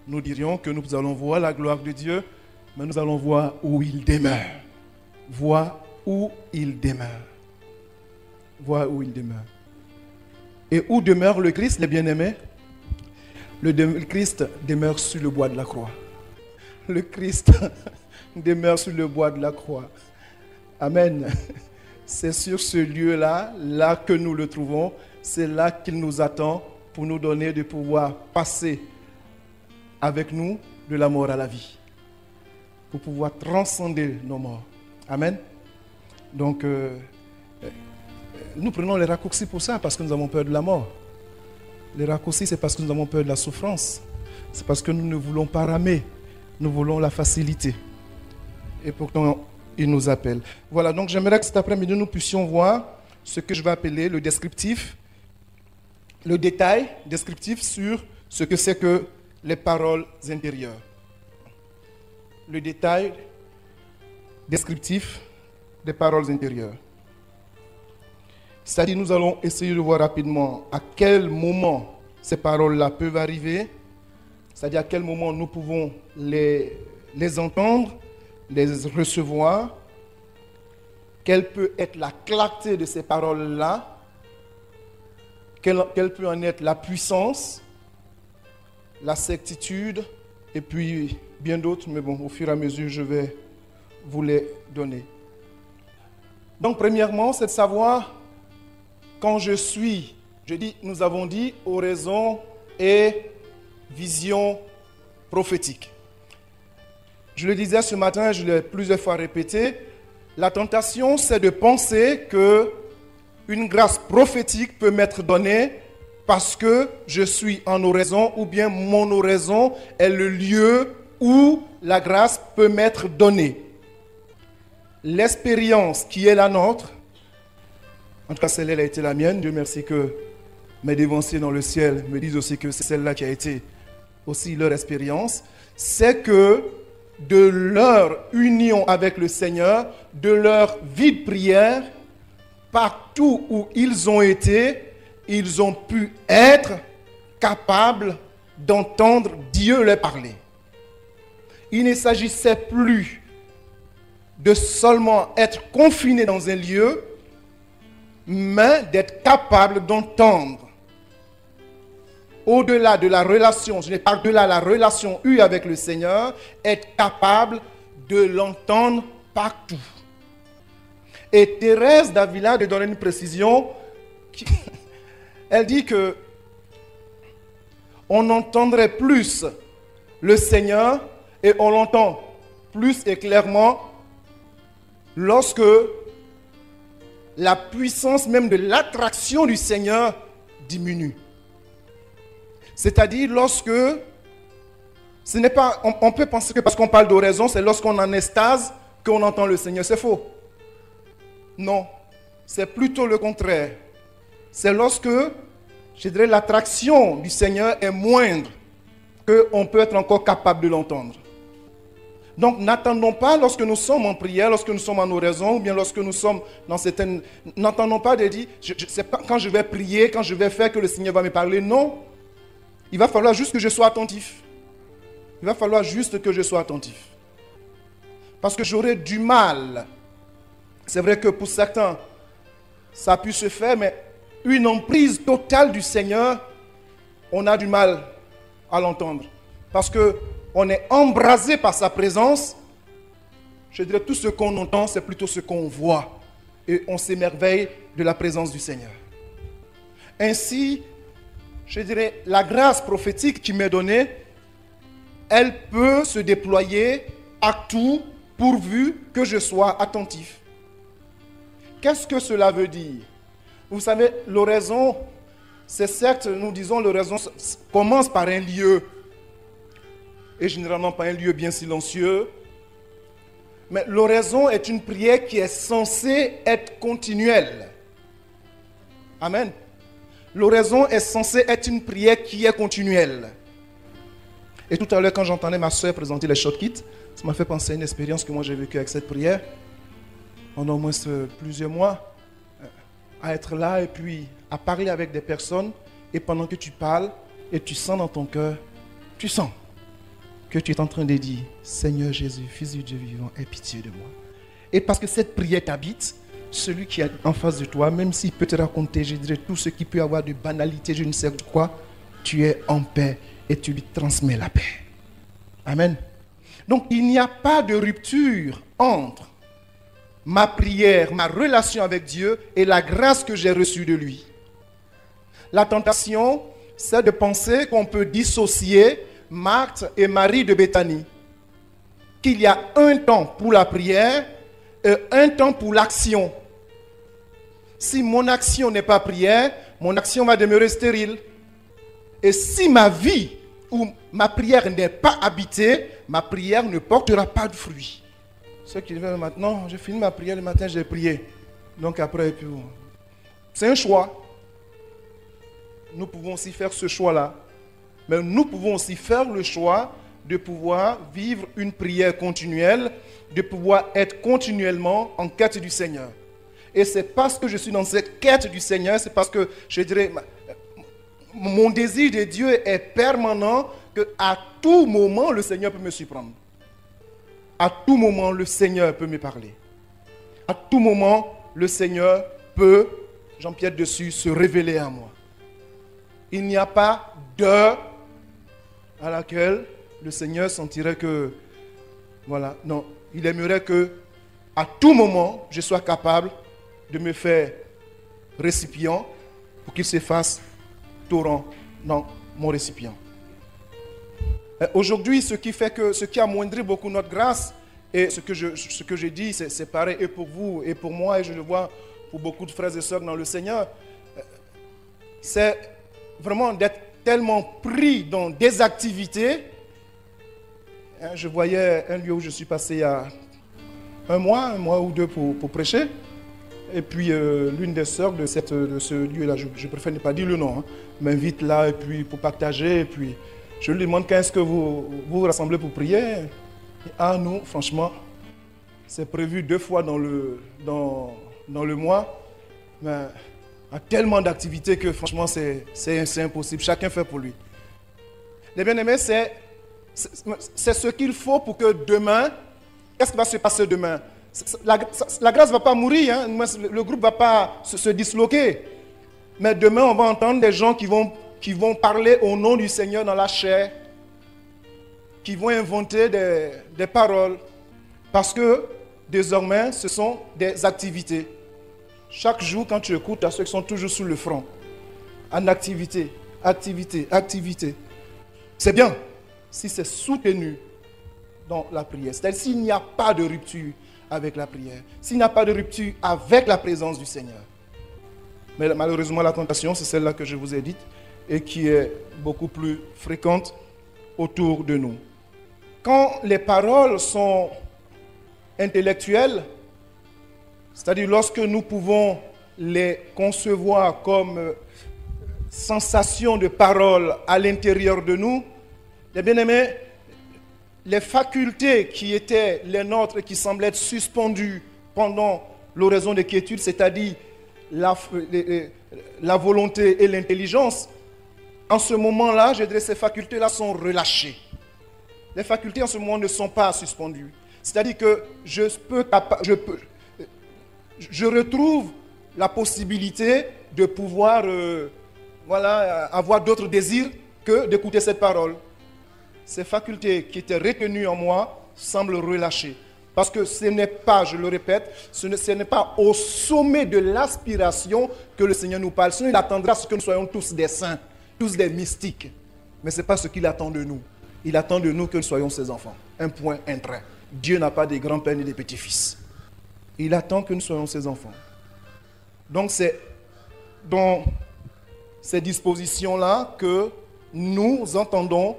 Nous dirions que nous allons voir la gloire de Dieu, mais nous allons voir où il demeure. Voir où il demeure. Voir où il demeure. Et où demeure le Christ, les bien-aimés? Le Christ demeure sur le bois de la croix. Le Christ demeure sur le bois de la croix. Amen. C'est sur ce lieu-là, là que nous le trouvons. C'est là qu'il nous attend pour nous donner de pouvoir passer avec nous de la mort à la vie. Pour pouvoir transcender nos morts. Amen. Donc, nous prenons les raccourcis pour ça, parce que nous avons peur de la mort. Les raccourcis, c'est parce que nous avons peur de la souffrance. C'est parce que nous ne voulons pas ramer. Nous voulons la facilité. Et pourtant, il nous appelle. Voilà, donc j'aimerais que cet après-midi, nous puissions voir ce que je vais appeler le descriptif, le détail descriptif sur ce que c'est que les paroles intérieures. Le détail descriptif des paroles intérieures. C'est-à-dire, nous allons essayer de voir rapidement à quel moment ces paroles-là peuvent arriver, c'est-à-dire à quel moment nous pouvons les entendre, les recevoir, quelle peut être la clarté de ces paroles-là, quelle peut en être la puissance, la certitude, et puis bien d'autres, mais bon, au fur et à mesure, je vais vous les donner. Donc, premièrement, c'est de savoir quand je suis, nous avons dit, oraison et vision prophétique. Je le disais ce matin, je l'ai plusieurs fois répété, la tentation, c'est de penser qu'une grâce prophétique peut m'être donnée parce que je suis en oraison, ou bien mon oraison est le lieu où la grâce peut m'être donnée. L'expérience qui est la nôtre, en tout cas celle-là a été la mienne, Dieu merci que mes dévanciers dans le ciel me disent aussi que c'est celle-là qui a été aussi leur expérience, c'est que de leur union avec le Seigneur, de leur vie de prière, partout où ils ont été, ils ont pu être capables d'entendre Dieu leur parler. Il ne s'agissait plus de seulement être confiné dans un lieu, mais d'être capable d'entendre. Au-delà de la relation, je ne parle de la relation eue avec le Seigneur, être capable de l'entendre partout. Et Thérèse d'Avila de donner une précision, elle dit que on entendrait plus le Seigneur et on l'entend plus et clairement lorsque la puissance même de l'attraction du Seigneur diminue. C'est-à-dire lorsque, ce n'est pas, on peut penser que parce qu'on parle d'oraison, c'est lorsqu'on est en extase qu'on entend le Seigneur. C'est faux. Non, c'est plutôt le contraire. C'est lorsque, je dirais, l'attraction du Seigneur est moindre qu'on peut être encore capable de l'entendre. Donc, n'attendons pas lorsque nous sommes en prière, lorsque nous sommes en oraison, ou bien lorsque nous sommes dans certaines... N'attendons pas de dire, c'est pas quand je vais prier, quand je vais faire que le Seigneur va me parler. Non. Il va falloir juste que je sois attentif. Il va falloir juste que je sois attentif. Parce que j'aurais du mal. C'est vrai que pour certains, ça a pu se faire, mais une emprise totale du Seigneur, on a du mal à l'entendre. Parce qu'on est embrasé par sa présence. Je dirais tout ce qu'on entend, c'est plutôt ce qu'on voit. Et on s'émerveille de la présence du Seigneur. Ainsi, je dirais, la grâce prophétique qui m'est donnée, elle peut se déployer à tout pourvu que je sois attentif. Qu'est-ce que cela veut dire? Vous savez, l'oraison, c'est certes, nous disons, l'oraison commence par un lieu, et généralement pas un lieu bien silencieux, mais l'oraison est une prière qui est censée être continuelle. Amen. L'oraison est censée être une prière qui est continuelle. Et tout à l'heure, quand j'entendais ma soeur présenter les shortcuts, ça m'a fait penser à une expérience que moi j'ai vécue avec cette prière. Pendant au moins plusieurs mois, à être là et puis à parler avec des personnes. Et pendant que tu parles et tu sens dans ton cœur, tu sens que tu es en train de dire, Seigneur Jésus, Fils du Dieu vivant, aie pitié de moi. Et parce que cette prière t'habite, celui qui est en face de toi, même s'il peut te raconter, je dirais, tout ce qui peut avoir de banalité, je ne sais quoi, tu es en paix et tu lui transmets la paix. Amen. Donc, il n'y a pas de rupture entre ma prière, ma relation avec Dieu et la grâce que j'ai reçue de lui. La tentation, c'est de penser qu'on peut dissocier Marthe et Marie de Béthanie. Qu'il y a un temps pour la prière et un temps pour l'action. Si mon action n'est pas prière, mon action va demeurer stérile. Et si ma vie ou ma prière n'est pas habitée, ma prière ne portera pas de fruit. Ceux qui disent maintenant, j'ai fini ma prière le matin, j'ai prié. Donc après, puis, c'est un choix. Nous pouvons aussi faire ce choix-là. Mais nous pouvons aussi faire le choix de pouvoir vivre une prière continuelle, de pouvoir être continuellement en quête du Seigneur. Et c'est parce que je suis dans cette quête du Seigneur, c'est parce que, je dirais, mon désir de Dieu est permanent, qu'à tout moment, le Seigneur peut me surprendre. À tout moment, le Seigneur peut me parler. À tout moment, le Seigneur peut, j'empiète dessus, se révéler à moi. Il n'y a pas d'heure à laquelle le Seigneur sentirait que, voilà, non, il aimerait que, à tout moment, je sois capable de me faire récipient pour qu'il se fasse torrent dans mon récipient. Aujourd'hui, ce qui amoindrit beaucoup notre grâce, et ce que je dis, c'est pareil et pour vous et pour moi, et je le vois pour beaucoup de frères et sœurs dans le Seigneur, c'est vraiment d'être tellement pris dans des activités. Je voyais un lieu où je suis passé il y a un mois ou deux pour prêcher. Et puis l'une des sœurs de ce lieu-là, je préfère ne pas dire le nom, m'invite là et puis pour partager. Et puis je lui demande quand est-ce que vous vous rassemblez pour prier. Ah non, franchement, c'est prévu 2 fois dans le mois. mais a tellement d'activités que franchement c'est impossible. Chacun fait pour lui. Les bien-aimés, c'est ce qu'il faut pour que demain, qu'est-ce qui va se passer demain? La grâce ne va pas mourir, hein? Le groupe ne va pas se disloquer. Mais demain, on va entendre des gens qui vont parler au nom du Seigneur dans la chair, qui vont inventer des paroles, parce que désormais, ce sont des activités. Chaque jour, quand tu écoutes, à ceux qui sont toujours sous le front, en activité, activité, activité. C'est bien si c'est soutenu dans la prière. C'est-à-dire s'il n'y a pas de rupture avec la prière, s'il n'y a pas de rupture avec la présence du Seigneur. Mais malheureusement, la tentation, c'est celle-là que je vous ai dite et qui est beaucoup plus fréquente autour de nous. Quand les paroles sont intellectuelles, c'est-à-dire lorsque nous pouvons les concevoir comme sensation de parole à l'intérieur de nous, les bien-aimés, les facultés qui étaient les nôtres et qui semblaient être suspendues pendant l'oraison de quiétude, c'est-à-dire la volonté et l'intelligence, en ce moment-là, je dirais ces facultés-là sont relâchées. Les facultés en ce moment ne sont pas suspendues. C'est-à-dire que je retrouve la possibilité de pouvoir avoir d'autres désirs que d'écouter cette parole. Ces facultés qui étaient retenues en moi semblent relâchées. Parce que ce n'est pas, je le répète, ce n'est pas au sommet de l'aspiration que le Seigneur nous parle. Sinon, il attendra ce que nous soyons tous des saints, tous des mystiques. Mais ce n'est pas ce qu'il attend de nous. Il attend de nous que nous soyons ses enfants. Un point, un trait. Dieu n'a pas de grands-pères ni de petits-fils. Il attend que nous soyons ses enfants. Donc c'est dans ces dispositions-là que nous entendons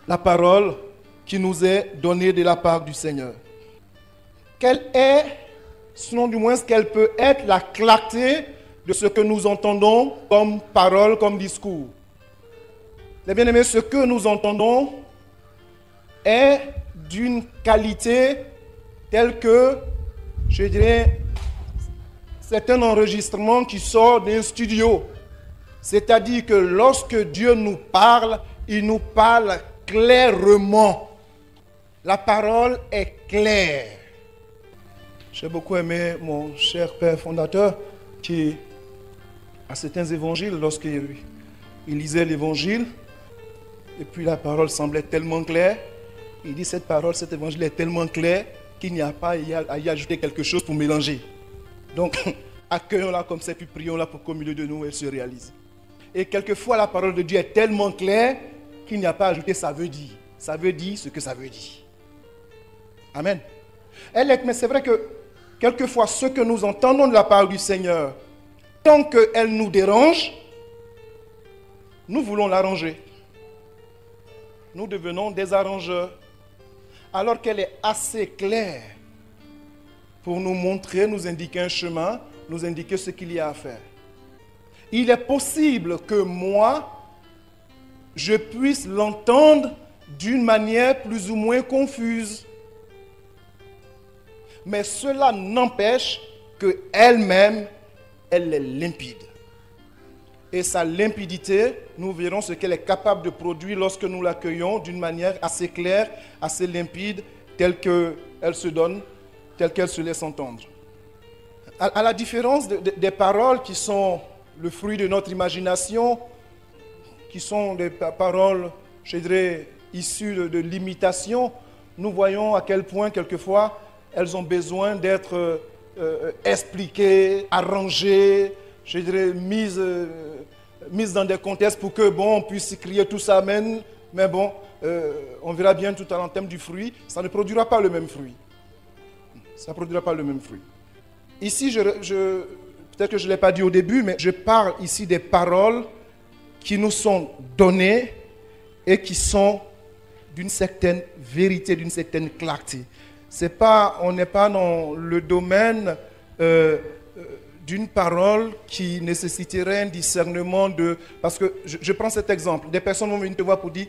la parole qui nous est donnée de la part du Seigneur. Quelle est, sinon du moins, quelle peut être la clarté de ce que nous entendons comme parole, comme discours? Les bien-aimés, ce que nous entendons est d'une qualité telle que, je dirais, c'est un enregistrement qui sort d'un studio. C'est-à-dire que lorsque Dieu nous parle, il nous parle clairement. La parole est claire. J'ai beaucoup aimé mon cher père fondateur qui, à certains évangiles, lorsqu'il lisait l'évangile, et puis la parole semblait tellement claire, il dit cette parole, cet évangile est tellement clair qu'il n'y a pas à y ajouter quelque chose pour mélanger. Donc, accueillons-la comme ça, puis prions-la pour qu'au milieu de nous, elle se réalise. Et quelquefois, la parole de Dieu est tellement claire qu'il n'y a pas à ajouter ça veut dire. Ça veut dire ce que ça veut dire. Amen. Mais c'est vrai que quelquefois, ce que nous entendons de la parole du Seigneur, tant qu'elle nous dérange, nous voulons l'arranger. Nous devenons des arrangeurs. Alors qu'elle est assez claire pour nous montrer, nous indiquer un chemin, nous indiquer ce qu'il y a à faire. Il est possible que moi, je puisse l'entendre d'une manière plus ou moins confuse. Mais cela n'empêche qu'elle-même, elle est limpide. Et sa limpidité, nous verrons ce qu'elle est capable de produire lorsque nous l'accueillons d'une manière assez claire, assez limpide, telle qu'elle se donne, telle qu'elle se laisse entendre. À la différence des paroles qui sont le fruit de notre imagination, qui sont des paroles, je dirais, issues de l'imitation, nous voyons à quel point, quelquefois, elles ont besoin d'être expliquées, arrangées, je dirais, mise dans des contextes pour que, bon, on puisse crier tout ça, amen. Mais bon, on verra bien tout à l'heure en termes du fruit, ça ne produira pas le même fruit. Ça ne produira pas le même fruit. Ici, peut-être que je ne l'ai pas dit au début, mais je parle ici des paroles qui nous sont données et qui sont d'une certaine vérité, d'une certaine clarté. On n'est pas dans le domaine d'une parole qui nécessiterait un discernement de... Parce que je prends cet exemple. Des personnes vont venir te voir pour dire,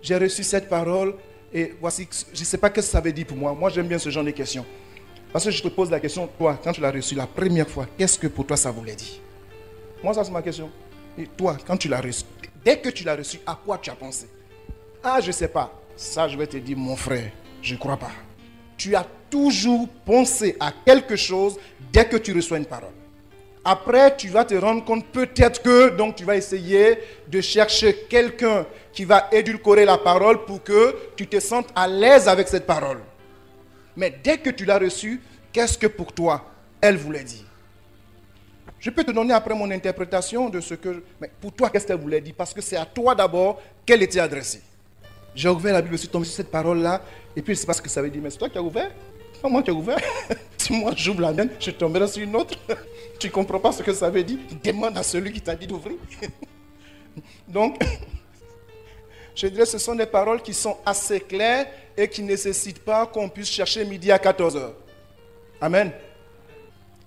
j'ai reçu cette parole et voici, je ne sais pas ce que ça veut dire pour moi. Moi, j'aime bien ce genre de questions. Parce que je te pose la question, toi, quand tu l'as reçu la première fois, qu'est-ce que pour toi ça voulait dire? Moi, ça c'est ma question. Et toi, quand tu l'as reçu, dès que tu l'as reçu, à quoi tu as pensé? Ah, je ne sais pas. Ça, je vais te dire, mon frère, je ne crois pas. Tu as toujours pensé à quelque chose dès que tu reçois une parole. Après, tu vas te rendre compte peut-être que, donc tu vas essayer de chercher quelqu'un qui va édulcorer la parole pour que tu te sentes à l'aise avec cette parole. Mais dès que tu l'as reçue, qu'est-ce que pour toi, elle voulait dire? Je peux te donner après mon interprétation de ce que... Mais pour toi, qu'est-ce qu'elle voulait dire? Parce que c'est à toi d'abord qu'elle était adressée. J'ai ouvert la Bible, je suis tombé sur cette parole-là, et puis je ne sais pas ce que ça veut dire. Mais c'est toi qui as ouvert? C'est pas moi qui ai ouvert. Si moi j'ouvre la mienne, je tomberai sur une autre. Tu ne comprends pas ce que ça veut dire? Demande à celui qui t'a dit d'ouvrir. Donc, je dirais que ce sont des paroles qui sont assez claires et qui ne nécessitent pas qu'on puisse chercher midi à 14h. Amen.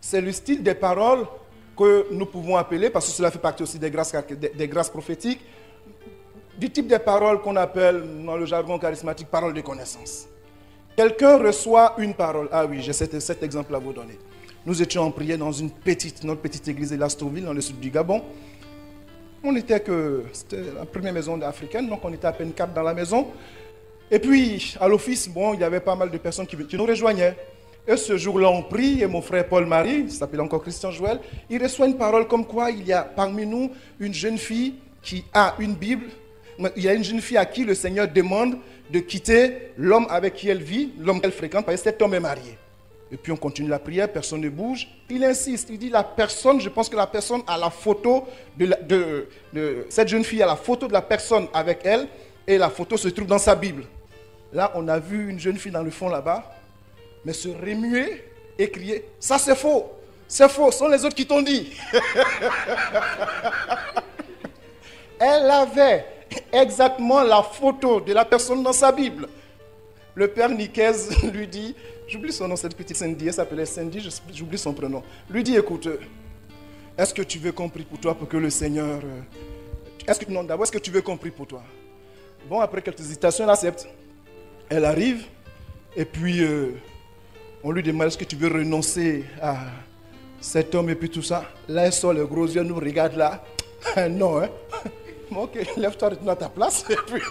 C'est le style des paroles que nous pouvons appeler, parce que cela fait partie aussi des grâces prophétiques, du type de paroles qu'on appelle dans le jargon charismatique paroles de connaissance. Quelqu'un reçoit une parole. Ah oui, j'ai cet exemple à vous donner. Nous étions en prière dans notre petite église de Lastoville, dans le sud du Gabon. C'était la première maison africaine, donc on était à peine 4 dans la maison. Et puis, à l'office, il y avait pas mal de personnes qui nous rejoignaient. Et ce jour-là, on prie, et mon frère Paul-Marie, il s'appelle encore Christian Joël, il reçoit une parole comme quoi il y a parmi nous une jeune fille qui a une Bible. Il y a une jeune fille à qui le Seigneur demande de quitter l'homme avec qui elle vit, l'homme qu'elle fréquente, parce que cet homme est marié. Et puis on continue la prière, personne ne bouge. Il insiste, il dit je pense que la personne a la photo de cette jeune fille a la photo de la personne avec elle, et la photo se trouve dans sa Bible. Là, on a vu une jeune fille dans le fond là-bas, mais se remuer et crier, ça c'est faux, ce sont les autres qui t'ont dit. Elle avait exactement la photo de la personne dans sa Bible. Le père Nicaise lui dit, j'oublie son nom, cette petite Cindy, elle s'appelait Cindy, j'oublie son prénom. Lui dit, écoute, est-ce que tu veux qu'on prie pour toi pour que le Seigneur... est-ce que tu veux qu'on prie pour toi? Bon, après quelques hésitations, elle accepte. Elle arrive, et puis on lui demande, est-ce que tu veux renoncer à cet homme et puis tout ça? Là, elle sort les gros yeux, nous regarde là. Non, hein? Ok, lève-toi, retourne à ta place, et puis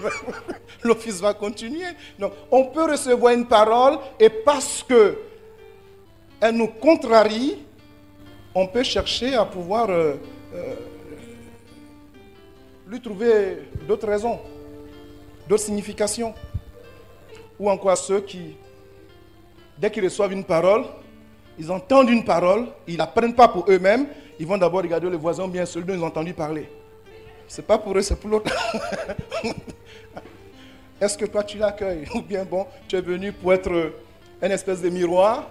l'office va continuer. Donc, on peut recevoir une parole, et parce que elle nous contrarie, on peut chercher à pouvoir lui trouver d'autres raisons, d'autres significations. Ou encore ceux qui, dès qu'ils reçoivent une parole, ils entendent une parole, ils ne la prennent pas pour eux-mêmes, ils vont d'abord regarder le voisin, bien celui dont ils ont entendu parler. Ce n'est pas pour eux, c'est pour l'autre. Est-ce que toi tu l'accueilles? Ou bien tu es venu pour être une espèce de miroir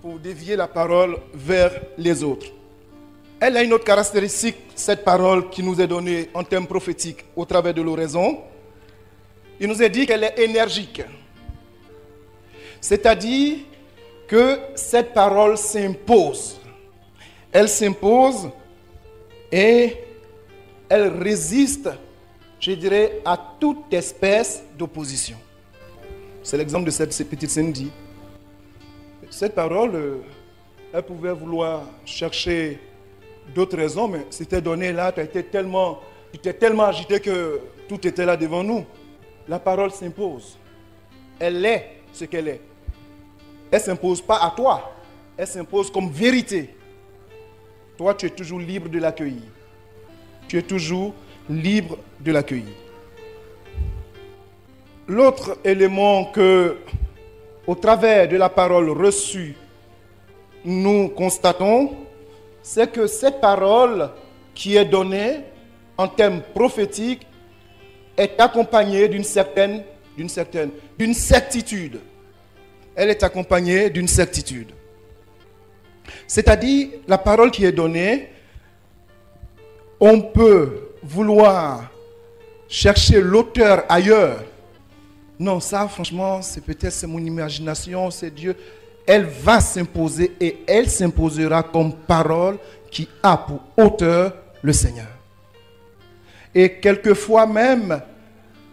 pour dévier la parole vers les autres. Elle a une autre caractéristique, cette parole qui nous est donnée en termes prophétiques au travers de l'oraison. Il nous est dit qu'elle est énergique. C'est-à-dire que cette parole s'impose. Elle s'impose et elle résiste, je dirais, à toute espèce d'opposition. C'est l'exemple de cette petite Cindy. Cette parole, elle pouvait vouloir chercher d'autres raisons, mais c'était donné là, tu étais tellement agité que tout était là devant nous. La parole s'impose. Elle est ce qu'elle est. Elle ne s'impose pas à toi. Elle s'impose comme vérité. Toi, tu es toujours libre de l'accueillir. Tu es toujours libre de l'accueillir. L'autre élément que, au travers de la parole reçue, nous constatons, c'est que cette parole qui est donnée en termes prophétiques est accompagnée d'une certitude. Elle est accompagnée d'une certitude. C'est-à-dire, la parole qui est donnée, on peut vouloir chercher l'auteur ailleurs. Non, ça, franchement, c'est mon imagination, c'est Dieu. Elle va s'imposer et elle s'imposera comme parole qui a pour auteur le Seigneur. Et quelquefois même,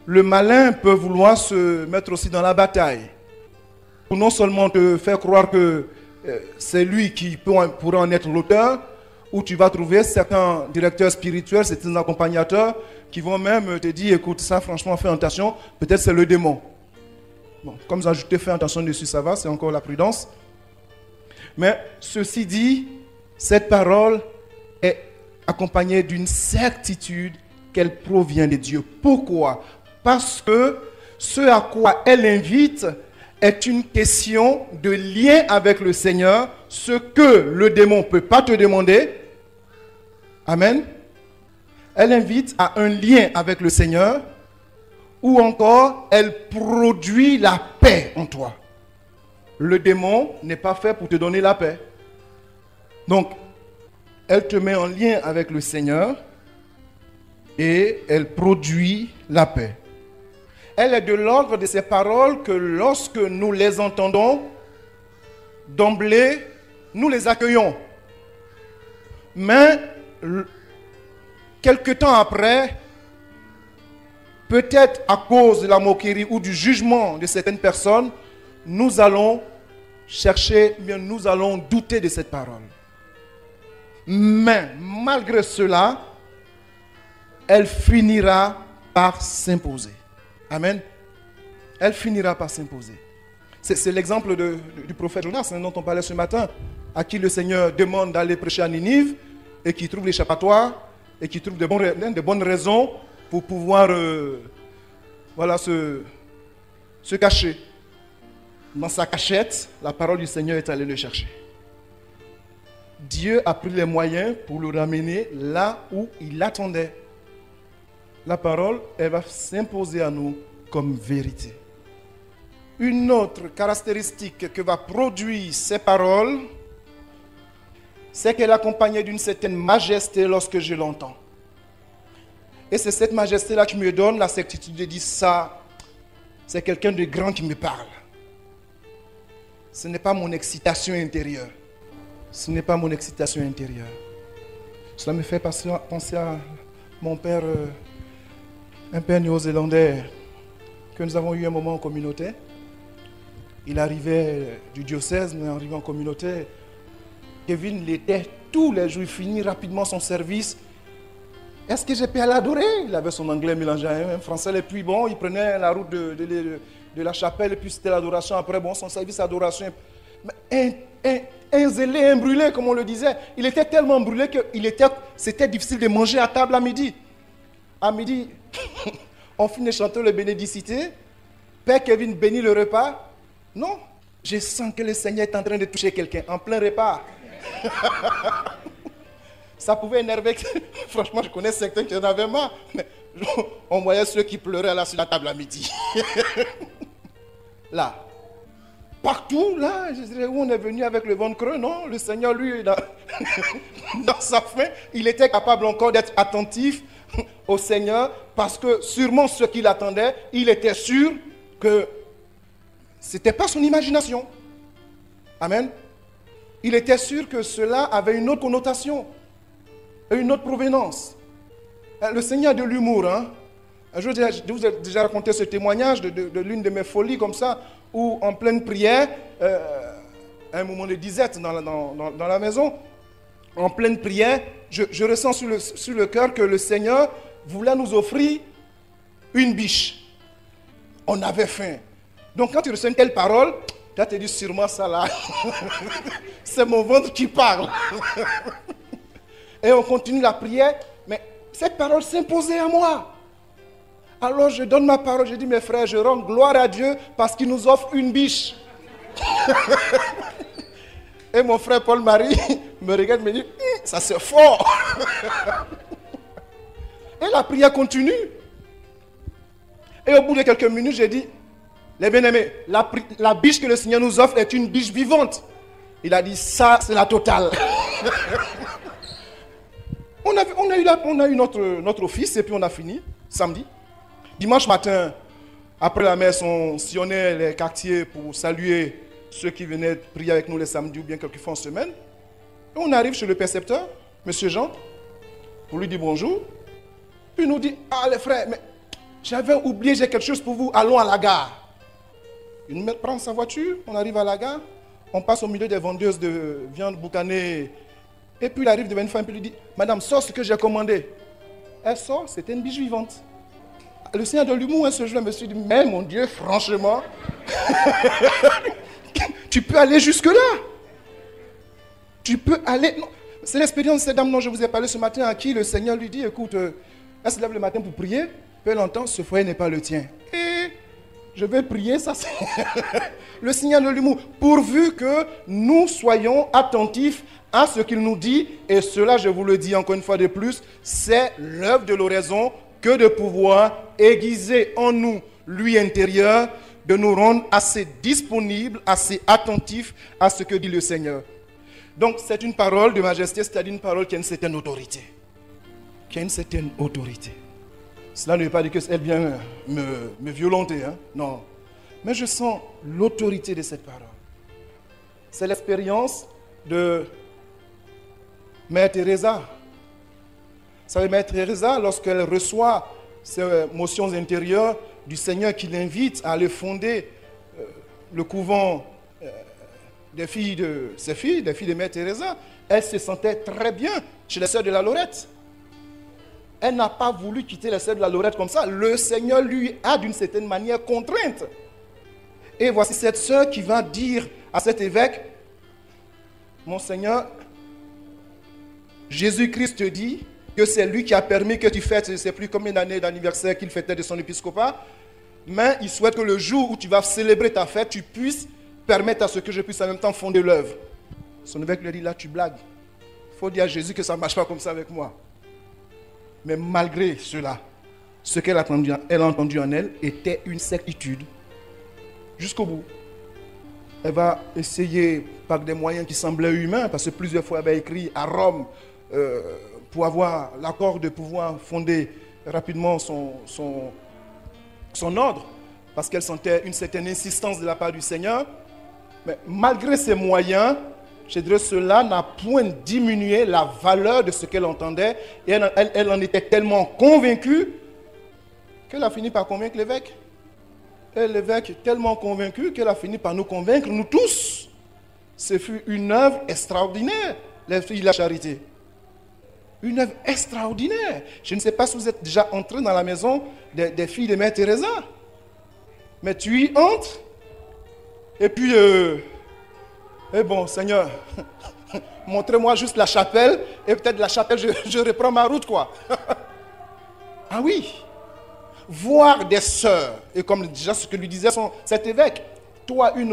le malin peut vouloir se mettre aussi dans la bataille. Pour non seulement te faire croire que c'est lui qui pourra en être l'auteur, ou tu vas trouver certains directeurs spirituels, certains accompagnateurs qui vont même te dire, écoute, ça franchement, fais attention, peut-être c'est le démon. Bon, comme j'ai ajouté, fais attention dessus, ça va, c'est encore la prudence. Mais ceci dit, cette parole est accompagnée d'une certitude qu'elle provient de Dieu. Pourquoi? Parce que ce à quoi elle invite est une question de lien avec le Seigneur, ce que le démon ne peut pas te demander. Amen. Elle invite à un lien avec le Seigneur, ou encore elle produit la paix en toi. Le démon n'est pas fait pour te donner la paix. Donc, elle te met en lien avec le Seigneur et elle produit la paix. Elle est de l'ordre de ces paroles que lorsque nous les entendons, d'emblée, nous les accueillons. Mais, quelque temps après, peut-être à cause de la moquerie ou du jugement de certaines personnes, nous allons chercher, bien nous allons douter de cette parole. Mais malgré cela, elle finira par s'imposer. Amen. Elle finira par s'imposer. C'est l'exemple du prophète Jonas dont on parlait ce matin, à qui le Seigneur demande d'aller prêcher à Ninive et qui trouve l'échappatoire et qui trouve de bonnes raisons pour pouvoir se cacher. Dans sa cachette, la parole du Seigneur est allée le chercher. Dieu a pris les moyens pour le ramener là où il l'attendait. La parole, elle va s'imposer à nous comme vérité. Une autre caractéristique que va produire ces paroles, c'est qu'elle est accompagnée d'une certaine majesté lorsque je l'entends. Et c'est cette majesté-là qui me donne la certitude de dire ça, c'est quelqu'un de grand qui me parle. Ce n'est pas mon excitation intérieure. Ce n'est pas mon excitation intérieure. Cela me fait penser à mon père, un père néo-zélandais que nous avons eu un moment en communauté. Il arrivait du diocèse, mais arrivé en communauté. Kevin l'était tous les jours, il finit rapidement son service. Est-ce que je peux l'adorer? Il avait son anglais mélangé à un français. Et puis bon, il prenait la route de la chapelle, et puis c'était l'adoration. Après, bon, son service d'adoration. Un zélé, un brûlé, comme on le disait. Il était tellement brûlé que c'était difficile de manger à table à midi. À midi, on finit de chanter le bénédicité. Père Kevin bénit le repas. Non, je sens que le Seigneur est en train de toucher quelqu'un en plein repas. Ça pouvait énerver. Franchement, je connais certains qui en avaient marre. Mais on voyait ceux qui pleuraient là sur la table à midi. Là. Partout, là, je dirais, où on est venu avec le ventre creux, non? Le Seigneur, lui, dans sa faim, il était capable encore d'être attentif au Seigneur, parce que sûrement ce qu'il attendait, il était sûr que ce n'était pas son imagination. Amen. Il était sûr que cela avait une autre connotation, une autre provenance. Le Seigneur a de l'humour. Hein? Je vous ai déjà raconté ce témoignage de l'une de mes folies comme ça, où en pleine prière, à un moment de disette dans la maison, en pleine prière, je ressens sur le cœur que le Seigneur voulait nous offrir une biche. On avait faim. Donc quand tu reçois une telle parole, tu vas te dire sûrement ça là. C'est mon ventre qui parle. Et on continue la prière, mais cette parole s'imposait à moi. Alors je donne ma parole, je dis mes frères, je rends gloire à Dieu parce qu'il nous offre une biche. Et mon frère Paul-Marie me regarde et me dit, ça c'est fort. Et la prière continue. Et au bout de quelques minutes, j'ai dit, les bien-aimés, la biche que le Seigneur nous offre est une biche vivante. Il a dit, ça c'est la totale. On a eu notre office et puis on a fini samedi. Dimanche matin, après la messe, on sillonnait les quartiers pour saluer ceux qui venaient prier avec nous les samedis ou bien quelquefois en semaine. Et on arrive chez le percepteur, M. Jean, pour lui dire bonjour. Puis il nous dit, ah les frères, mais j'avais oublié, j'ai quelque chose pour vous, allons à la gare. Il nous prend sa voiture, on arrive à la gare, on passe au milieu des vendeuses de viande boucanée. Et puis il arrive devant une femme et lui dit, Madame, sors ce que j'ai commandé. Elle sort, c'était une biche vivante. Le Seigneur de l'humour, ce jour, je me suis dit, mais mon Dieu, franchement, tu peux aller jusque-là. Tu peux aller... Non. C'est l'expérience de cette dame dont je vous ai parlé ce matin, à qui le Seigneur lui dit, écoute, elle se lève le matin pour prier, puis elle entend, ce foyer n'est pas le tien. Et je vais prier, ça c'est le Seigneur de l'humour, pourvu que nous soyons attentifs à ce qu'il nous dit, et cela, je vous le dis encore une fois de plus, c'est l'œuvre de l'oraison que de pouvoir aiguiser en nous, lui intérieur, de nous rendre assez disponibles, assez attentifs à ce que dit le Seigneur. Donc, c'est une parole de majesté, c'est-à-dire une parole qui a une certaine autorité. Qui a une certaine autorité. Cela ne veut pas dire qu'elle vient me violenter, hein? Non. Mais je sens l'autorité de cette parole. C'est l'expérience de Mère Teresa. Vous savez, Mère Teresa, lorsqu'elle reçoit ces motions intérieures du Seigneur qui l'invite à aller fonder le couvent des filles de Mère Teresa, elle se sentait très bien chez les sœurs de la Lorette. Elle n'a pas voulu quitter les sœurs de la Lorette comme ça. Le Seigneur lui a d'une certaine manière contrainte. Et voici cette sœur qui va dire à cet évêque, mon Seigneur, Jésus-Christ te dit que c'est lui qui a permis que tu fêtes, je ne sais plus combien d'années d'anniversaire qu'il fêtait de son épiscopat, mais il souhaite que le jour où tu vas célébrer ta fête, tu puisses permettre à ce que je puisse en même temps fonder l'œuvre. Son évêque lui dit, là tu blagues. Il faut dire à Jésus que ça ne marche pas comme ça avec moi. Mais malgré cela, ce qu'elle a entendu en elle était une certitude jusqu'au bout. Elle va essayer par des moyens qui semblaient humains, parce que plusieurs fois elle avait écrit à Rome pour avoir l'accord de pouvoir fonder rapidement son ordre, parce qu'elle sentait une certaine insistance de la part du Seigneur. Mais malgré ces moyens, je dirais cela n'a point diminué la valeur de ce qu'elle entendait. Et elle en était tellement convaincue qu'elle a fini par convaincre l'évêque. Et l'évêque tellement convaincu qu'elle a fini par nous convaincre, nous tous. Ce fut une œuvre extraordinaire, les filles de la charité. Une œuvre extraordinaire. Je ne sais pas si vous êtes déjà entré dans la maison des filles de Mère Teresa. Mais tu y entres. Et puis, bon, Seigneur, montrez-moi juste la chapelle. Et peut-être la chapelle, je reprends ma route, quoi. Ah oui. Voir des sœurs. Et comme déjà ce que lui disait cet évêque. Toi, une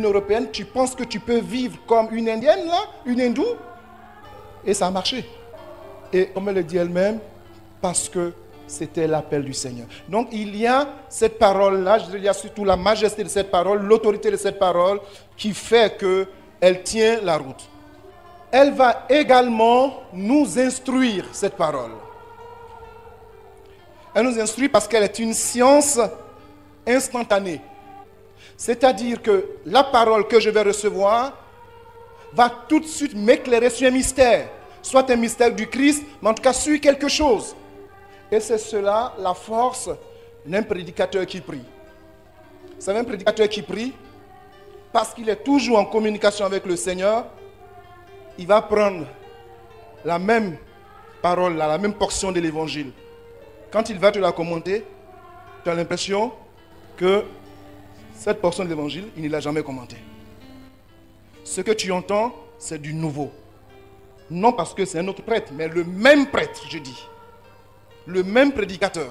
Européenne, tu penses que tu peux vivre comme une Indienne, là, une hindoue? Et ça a marché. Et comme elle le dit elle-même, parce que c'était l'appel du Seigneur. Donc il y a cette parole-là, il y a surtout la majesté de cette parole, l'autorité de cette parole qui fait qu'elle tient la route. Elle va également nous instruire, cette parole. Elle nous instruit parce qu'elle est une science instantanée. C'est-à-dire que la parole que je vais recevoir va tout de suite m'éclairer sur un mystère. Soit un mystère du Christ, mais en tout cas sur quelque chose. Et c'est cela la force d'un prédicateur qui prie. Vous savez, un prédicateur qui prie, parce qu'il est toujours en communication avec le Seigneur, il va prendre la même parole, la même portion de l'évangile. Quand il va te la commenter, tu as l'impression que cette portion de l'évangile, il ne l'a jamais commentée. Ce que tu entends, c'est du nouveau. Non parce que c'est un autre prêtre, mais le même prêtre, je dis. Le même prédicateur.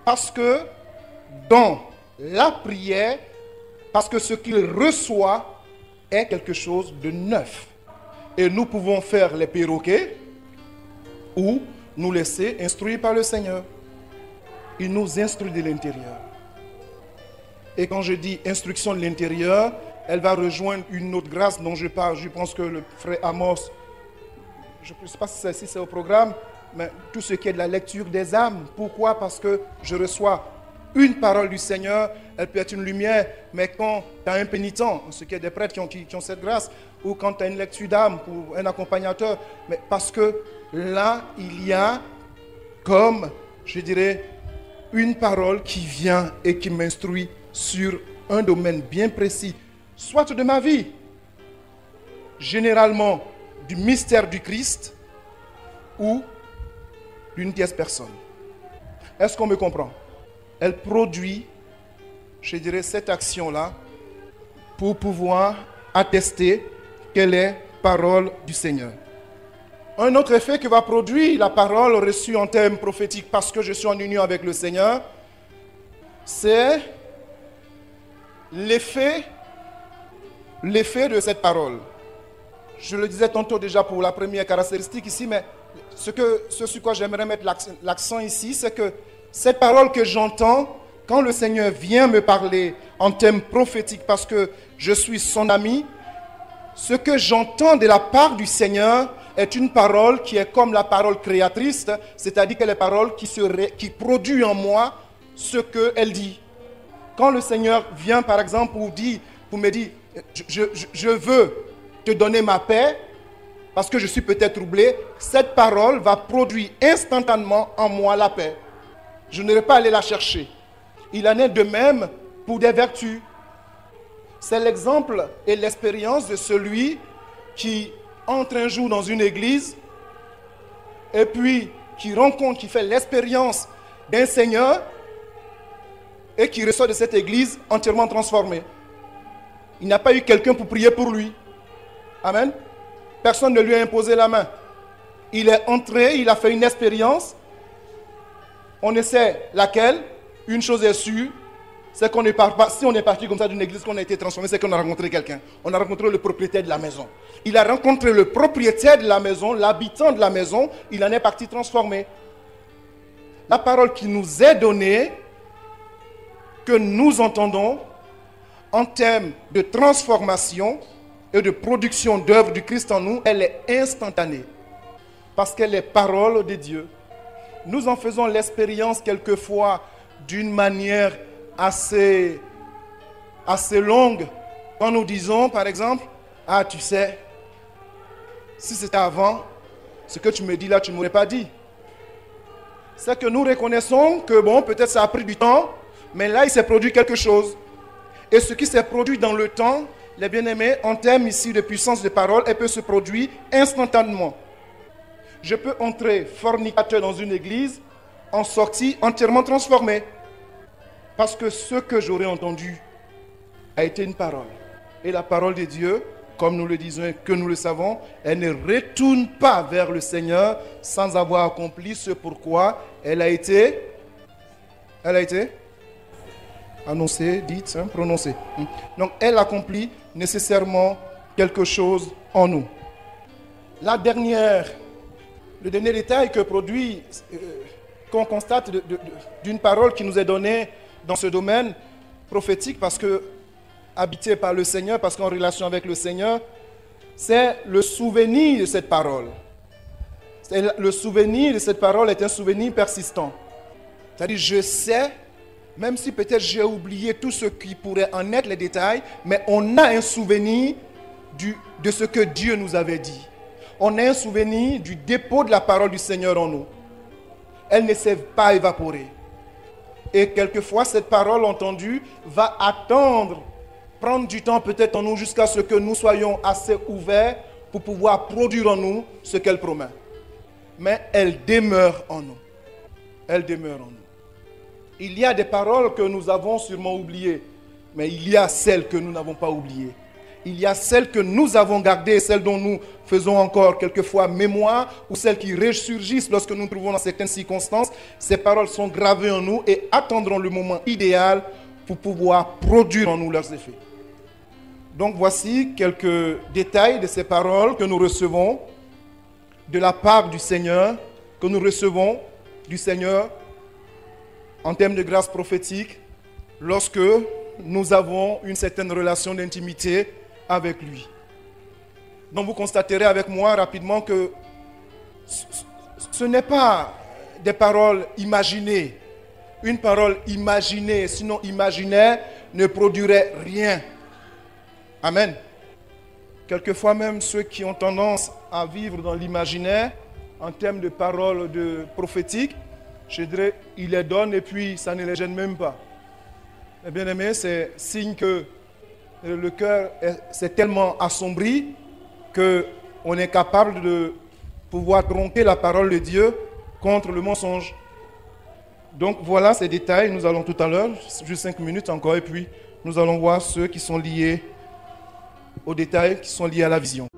Parce que dans la prière, parce que ce qu'il reçoit est quelque chose de neuf. Et nous pouvons faire les perroquets ou nous laisser instruire par le Seigneur. Il nous instruit de l'intérieur. Et quand je dis instruction de l'intérieur, elle va rejoindre une autre grâce dont je parle. Je pense que le frère Amos, je ne sais pas si c'est au programme, mais tout ce qui est de la lecture des âmes. Pourquoi? Parce que je reçois une parole du Seigneur, elle peut être une lumière, mais quand tu as un pénitent, ce qui est des prêtres qui ont cette grâce, ou quand tu as une lecture d'âme pour un accompagnateur, mais parce que là, il y a comme, je dirais, une parole qui vient et qui m'instruit sur un domaine bien précis, soit de ma vie, généralement du mystère du Christ ou d'une tierce personne. Est-ce qu'on me comprend? Elle produit, je dirais, cette action-là pour pouvoir attester qu'elle est parole du Seigneur. Un autre effet que va produire la parole reçue en termes prophétiques parce que je suis en union avec le Seigneur, c'est l'effet de cette parole. Je le disais tantôt déjà pour la première caractéristique ici, mais ce sur quoi j'aimerais mettre l'accent ici, c'est que cette parole que j'entends, quand le Seigneur vient me parler en termes prophétiques parce que je suis son ami, ce que j'entends de la part du Seigneur est une parole qui est comme la parole créatrice, c'est-à-dire qu'elle est parole qui produit en moi ce qu'elle dit. Quand le Seigneur vient, par exemple, pour me dire, je veux te donner ma paix, parce que je suis peut-être troublé, cette parole va produire instantanément en moi la paix. Je n'aurai pas à aller la chercher. Il en est de même pour des vertus. C'est l'exemple et l'expérience de celui qui entre un jour dans une église et puis qui fait l'expérience d'un Seigneur et qui ressort de cette église entièrement transformé. Il n'a pas eu quelqu'un pour prier pour lui. Amen. Personne ne lui a imposé la main. Il est entré, il a fait une expérience. On ne sait laquelle. Une chose est sûre, c'est qu'on ne part pas. Si on est parti comme ça d'une église, qu'on a été transformé, c'est qu'on a rencontré quelqu'un. On a rencontré le propriétaire de la maison. Il a rencontré le propriétaire de la maison, l'habitant de la maison. Il en est parti transformé. La parole qui nous est donnée, que nous entendons en termes de transformation et de production d'œuvres du Christ en nous, elle est instantanée. Parce qu'elle est parole de Dieu. Nous en faisons l'expérience quelquefois d'une manière assez longue. Quand nous disons, par exemple, ah, tu sais, si c'était avant, ce que tu me dis là, tu ne m'aurais pas dit. C'est que nous reconnaissons que, bon, peut-être ça a pris du temps, mais là, il s'est produit quelque chose. Et ce qui s'est produit dans le temps, les bien-aimés, en termes ici de puissance de parole, elle peut se produire instantanément. Je peux entrer fornicateur dans une église, en sortie entièrement transformé. Parce que ce que j'aurais entendu a été une parole. Et la parole de Dieu, comme nous le disons et que nous le savons, elle ne retourne pas vers le Seigneur sans avoir accompli ce pourquoi elle a été annoncée, dite, prononcée. Donc elle accomplit nécessairement quelque chose en nous. Le dernier détail que produit, qu'on constate d'une parole qui nous est donnée dans ce domaine prophétique, parce que habité par le Seigneur, parce qu'en relation avec le Seigneur, c'est le souvenir de cette parole. Le souvenir de cette parole est un souvenir persistant. C'est-à-dire, je sais, même si peut-être j'ai oublié tout ce qui pourrait en être les détails, mais on a un souvenir de ce que Dieu nous avait dit. On a un souvenir du dépôt de la parole du Seigneur en nous. Elle ne s'est pas évaporée. Et quelquefois, cette parole entendue va prendre du temps peut-être en nous jusqu'à ce que nous soyons assez ouverts pour pouvoir produire en nous ce qu'elle promet. Mais elle demeure en nous. Elle demeure en nous. Il y a des paroles que nous avons sûrement oubliées, mais il y a celles que nous n'avons pas oubliées. Il y a celles que nous avons gardées, celles dont nous faisons encore quelquefois mémoire, ou celles qui ressurgissent lorsque nous nous trouvons dans certaines circonstances. Ces paroles sont gravées en nous et attendront le moment idéal pour pouvoir produire en nous leurs effets. Donc voici quelques détails de ces paroles que nous recevons de la part du Seigneur, que nous recevons du Seigneur en termes de grâce prophétique lorsque nous avons une certaine relation d'intimité avec lui. Donc vous constaterez avec moi rapidement que ce n'est pas des paroles imaginées. Une parole imaginée, sinon imaginaire, ne produirait rien. Amen. Quelquefois même ceux qui ont tendance à vivre dans l'imaginaire, en termes de paroles prophétiques, je dirais, ils les donnent et puis ça ne les gêne même pas. Mais bien aimé, c'est signe que le cœur s'est tellement assombri qu'on est capable de pouvoir tromper la parole de Dieu contre le mensonge. Donc voilà ces détails, nous allons tout à l'heure, juste 5 minutes encore, et puis nous allons voir ceux qui sont liés aux détails, qui sont liés à la vision.